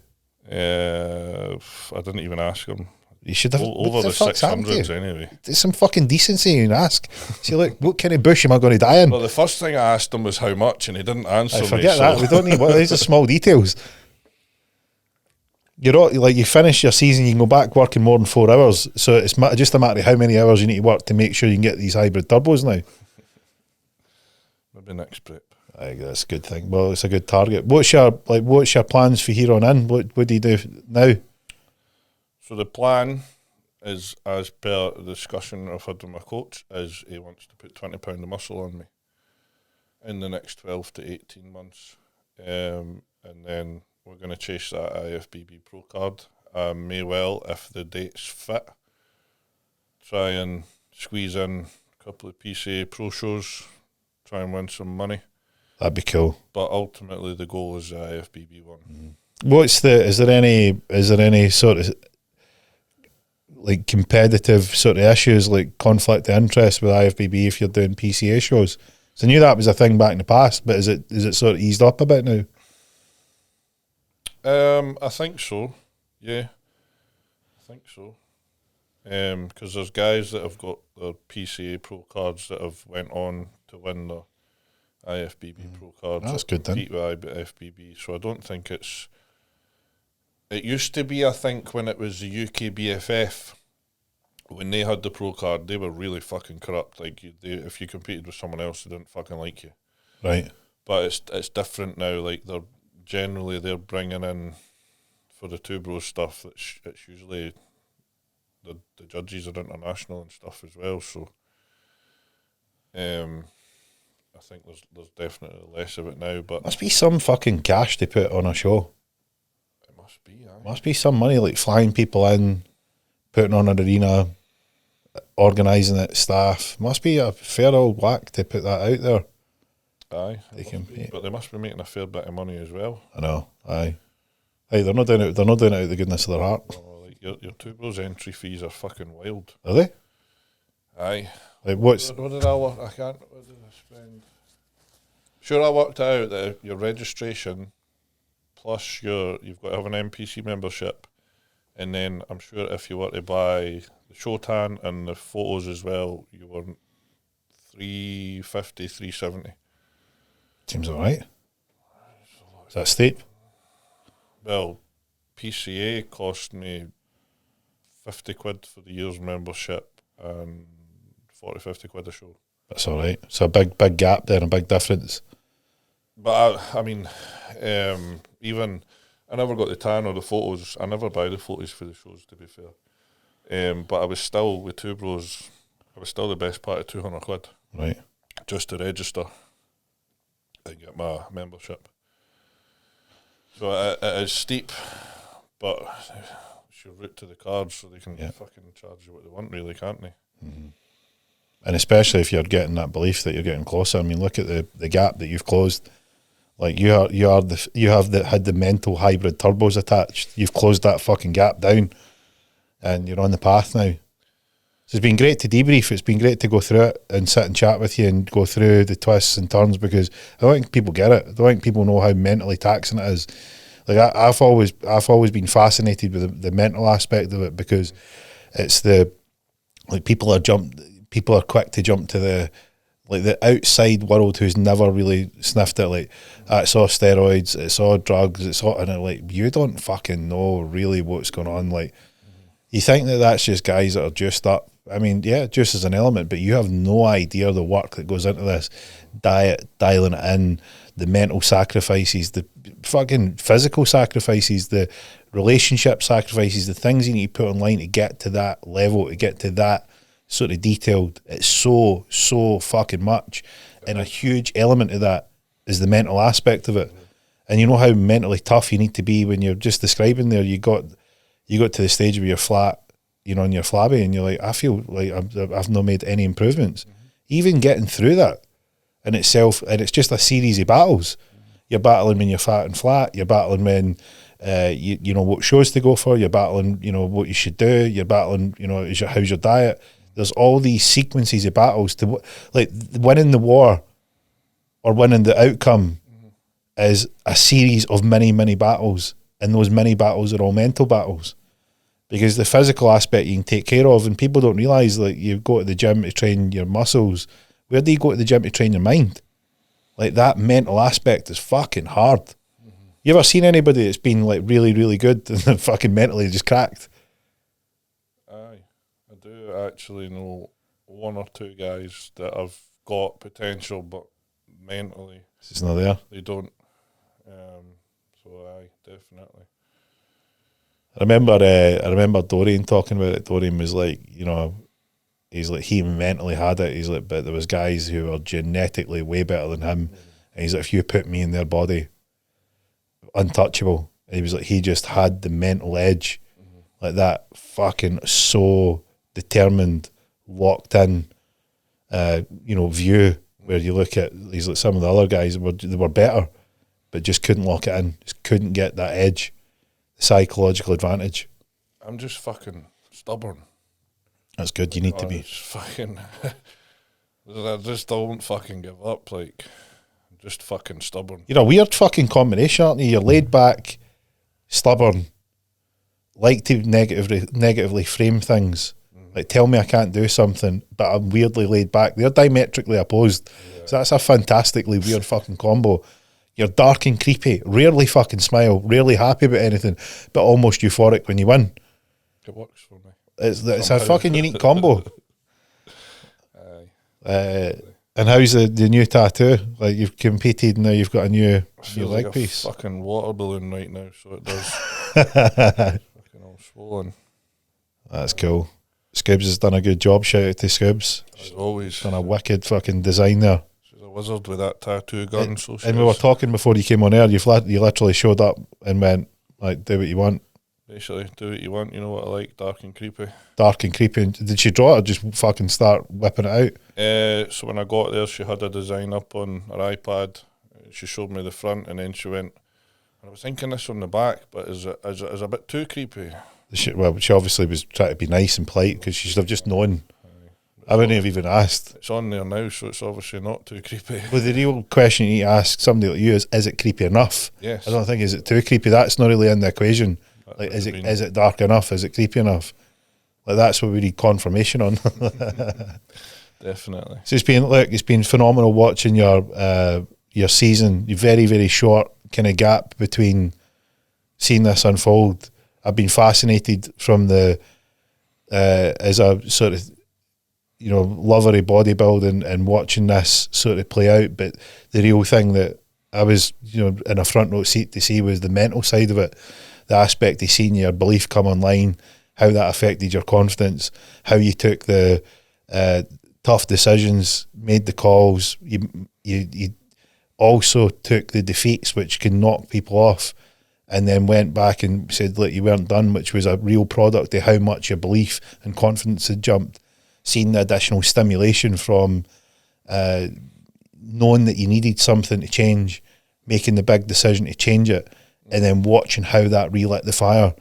I didn't even ask him. You should have Over the 600s anyway. There's some fucking decency you can ask. See, look, what kind of bush am I going to die in? Well, the first thing I asked him was how much, and he didn't answer me. Forget that. We don't need. These are small details. You're all, like, you finish your season, you can go back working more than 4 hours. So it's just a matter of how many hours you need to work to make sure you can get these hybrid turbos now. Maybe next prep. I think that's a good thing. Well, it's a good target. What's your plans for here on in? What do you do now? So the plan is, as per the discussion I've had with my coach, is he wants to put 20 pound of muscle on me in the next 12 to 18 months. And then we're going to chase that IFBB Pro Card. May well, if the dates fit, try and squeeze in a couple of PCA Pro shows, try and win some money. That'd be cool. But ultimately the goal is the IFBB one. Is there any sort of like competitive sort of issues, like conflict of interest with IFBB if you're doing PCA shows? So I knew that was a thing back in the past, but is it sort of eased up a bit now? I think so. Yeah, I think so. Because there's guys that have got their PCA Pro cards that have went on to win the IFBB Pro cards. That's good then. Compete with IFBB, so I don't think it's. It used to be, I think, when it was the UK BFF, when they had the Pro card, they were really fucking corrupt. Like, if you competed with someone else, they didn't fucking like you. Right. But it's different now. Like, they're bringing in for the two bros stuff. It's usually the judges are international and stuff as well. So, I think there's definitely less of it now. But Must be some fucking cash to put on a show. it must be. Aye. Must be some money, like flying people in, putting on an arena, organising it, staff. Must be a fair old whack to put that out there. Aye, But they must be making a fair bit of money as well. I know. Aye. Hey, they're not doing it. They're not doing it out of the goodness of their heart. Oh, like your two bros entry fees are fucking wild. Are they? Aye. Like what's? What did I work? I can't. What did I spend? Sure, I worked out that your registration plus you've got to have an NPC membership, and then I'm sure if you were to buy the show tan and the photos as well, you were $350, $370. Seems all right. Is that steep? Well, PCA cost me 50 quid for the year's membership and 40, 50 quid a show. That's all right. So a big gap there, a big difference. But I mean, even I never got the tan or the photos. I never buy the photos for the shows, to be fair. But I was still with Two Bros. I was still the best part of £200, Right. just to register and get my membership. So it is steep, but it's your route to the cards, so they can fucking charge you what they want, really, can't they? Mm-hmm. And especially if you're getting that belief that you're getting closer. I mean, look at the gap that you've closed. Like you have had the mental hybrid turbos attached. You've closed that fucking gap down, and you're on the path now. So it's been great to debrief. It's been great to go through it and sit and chat with you and go through the twists and turns, because I don't think people get it. I don't think people know how mentally taxing it is. Like I've always been fascinated with the mental aspect of it, because it's people are quick to jump to the outside world who's never really sniffed it. Like, it's all steroids, it's all drugs, it's all, and they're like, you don't fucking know really what's going on. Like, you think that that's just guys that are juiced up. I mean, yeah, juice is an element, but you have no idea the work that goes into this. Diet, dialing it in, the mental sacrifices, the fucking physical sacrifices, the relationship sacrifices, the things you need to put online to get to that level, to get to that sort of detailed. It's so fucking much, and a huge element of that is the mental aspect of it. And you know how mentally tough you need to be when you're just describing there. You got to the stage where you're flat, and you're flabby, and you're like, I feel like I've not made any improvements. Even getting through that in itself, and it's just a series of battles. You're battling when you're fat and flat. You're battling when you know what shows to go for. You're battling, what you should do. You're battling, how's your diet. There's all these sequences of battles to, like, winning the war or winning the outcome is a series of many battles, and those many battles are all mental battles, because the physical aspect you can take care of, and people don't realise, like, you go to the gym to train your muscles. Where do you go to the gym to train your mind? Like, that mental aspect is fucking hard. You ever seen anybody that's been, like, really good and then fucking mentally just cracked? Aye, I do actually know one or two guys that have got potential, but mentally It's not there. they don't. So aye, definitely. I remember Dorian talking about it. Dorian was like, he's like, he mentally had it. He's like, but there was guys who were genetically way better than him. And he's like, if you put me in their body, untouchable. And he was like, he just had the mental edge, like that fucking so determined, locked in, view, where you look at, he's like, some of the other guys they were better, but just couldn't lock it in, just couldn't get that edge, the psychological advantage. I'm just fucking stubborn. That's good. You need to be. Fucking. I just don't fucking give up. Like, I'm just fucking stubborn. You're a weird fucking combination, aren't you? You're laid back, stubborn, like to negatively frame things. Like, tell me I can't do something, but I'm weirdly laid back. They're diametrically opposed. Yeah. So that's a fantastically weird fucking combo. You're dark and creepy, rarely fucking smile, rarely happy about anything, but almost euphoric when you win. It works for me. It's a fucking unique combo. Aye. And how's the new tattoo? Like, you've competed, now you've got a new leg like piece. A fucking water balloon right now, so it does. Fucking all swollen. That's cool. Scoobs has done a good job. Shout out to Scoobs. As always. Done a wicked fucking design there. She's a wizard with that tattoo gun. And we were talking before you came on air. You literally showed up and went, like, do what you want. Basically, do what you want. You know what I like, dark and creepy. Dark and creepy. Did she draw it or just fucking start whipping it out? So when I got there, she had a design up on her iPad. She showed me the front, and then she went, I was thinking this on the back, but is it a bit too creepy? She obviously was trying to be nice and polite, because she should have just known. I wouldn't have even asked. It's on there now, so it's obviously not too creepy. Well, the real question you need to ask somebody like you is it creepy enough? Yes. I don't think, is it too creepy? That's not really in the equation. Like, is it dark enough? Is it creepy enough? Like, that's what we need confirmation on. Definitely. So it's been phenomenal watching your season. Your very, very short kind of gap between seeing this unfold. I've been fascinated from the as a sort of lover of bodybuilding and watching this sort of play out. But the real thing that I was, in a front row seat to see was the mental side of it, the aspect of seeing your belief come online, how that affected your confidence, how you took the tough decisions, made the calls. You also took the defeats, which can knock people off, and then went back and said, look, you weren't done, which was a real product of how much your belief and confidence had jumped. Seeing the additional stimulation from knowing that you needed something to change, making the big decision to change it, and then watching how that relit the fire.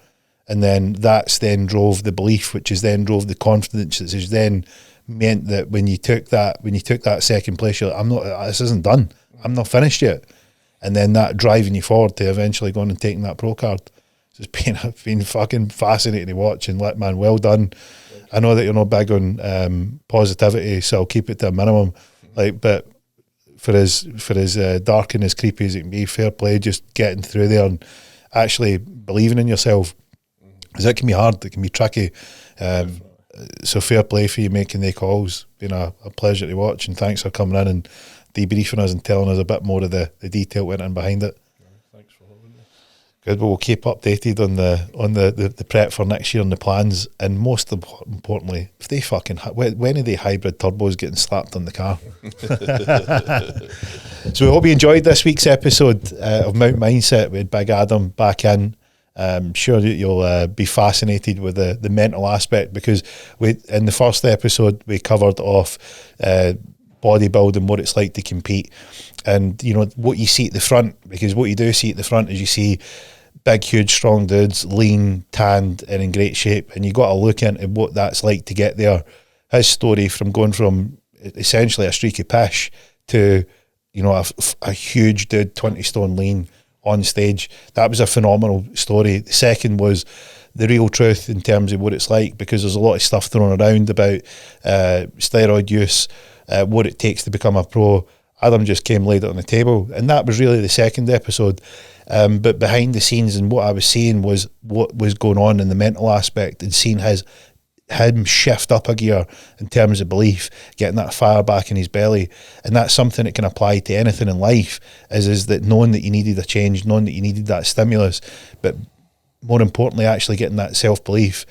And then that's then drove the belief, which is then drove the confidence, which is then meant that when you took that second place, you're like, this isn't done. I'm not finished yet. And then that driving you forward to eventually going and taking that pro card. So it's been fucking fascinating to watch. And man, well done. I know that you're not big on positivity, so I'll keep it to a minimum. But for as dark and as creepy as it can be, fair play, just getting through there and actually believing in yourself. Because it can be hard, it can be tricky. So fair play for you making the calls. Been a pleasure to watch, and thanks for coming in and debriefing us and telling us a bit more of the detail went in behind it. Thanks for having me. Good, well, we'll keep updated on the prep for next year and the plans, and most importantly, if they when are they hybrid turbos getting slapped on the car? So we hope you enjoyed this week's episode of Mount Mindset with Big Adam back in. I'm sure that you'll be fascinated with the mental aspect, because in the first episode we covered off bodybuilding, what it's like to compete, and what you see at the front, because what you do see at the front is you see big, huge, strong dudes, lean, tanned, and in great shape, and you got to look into what that's like to get there. His story from going from essentially a streaky pish to a huge dude, 20 stone lean on stage. That was a phenomenal story. The second was the real truth in terms of what it's like, because there's a lot of stuff thrown around about steroid use, what it takes to become a pro. Adam just came, laid it on the table, and that was really the second episode. But behind the scenes, and what I was seeing was what was going on in the mental aspect, and seeing him shift up a gear in terms of belief, getting that fire back in his belly. And that's something that can apply to anything in life, is that knowing that you needed a change, knowing that you needed that stimulus, but more importantly, actually getting that self-belief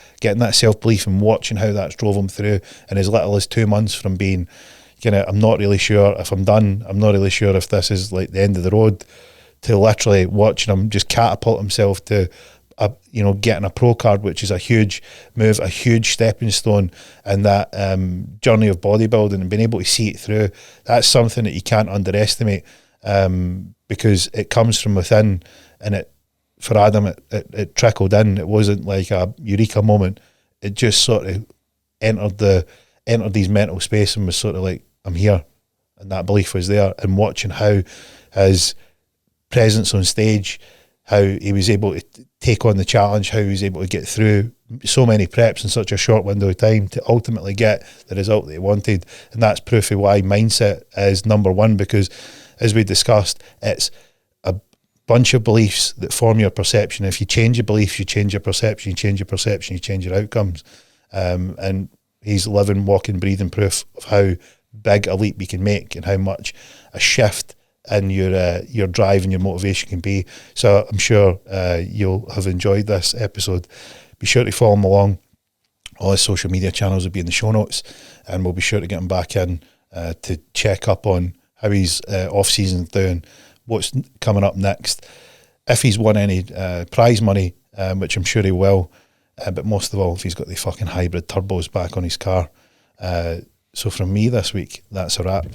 and watching how that's drove him through in as little as 2 months from being I'm not really sure if I'm done, I'm not really sure if this is like the end of the road, to literally watching him just catapult himself to getting a pro card, which is a huge move, a huge stepping stone, and that journey of bodybuilding, and being able to see it through. That's something that you can't underestimate, because it comes from within, and for Adam it trickled in. It wasn't like a eureka moment. It just sort of entered his mental space and was sort of like, I'm here, and that belief was there. And watching how his presence on stage, how he was able to take on the challenge, how he was able to get through so many preps in such a short window of time to ultimately get the result that he wanted. And that's proof of why mindset is number one, because as we discussed, it's a bunch of beliefs that form your perception. If you change your beliefs, you change your perception, you change your perception, you change your outcomes. And he's living, walking, breathing proof of how big a leap you can make, and how much a shift in your drive and your motivation can be. So I'm sure you'll have enjoyed this episode. Be sure to follow him along. All his social media channels will be in the show notes, and we'll be sure to get him back in to check up on how his off-season's doing, what's coming up next, if he's won any prize money, which I'm sure he will, but most of all, if he's got the fucking hybrid turbos back on his car. So from me this week, that's a wrap.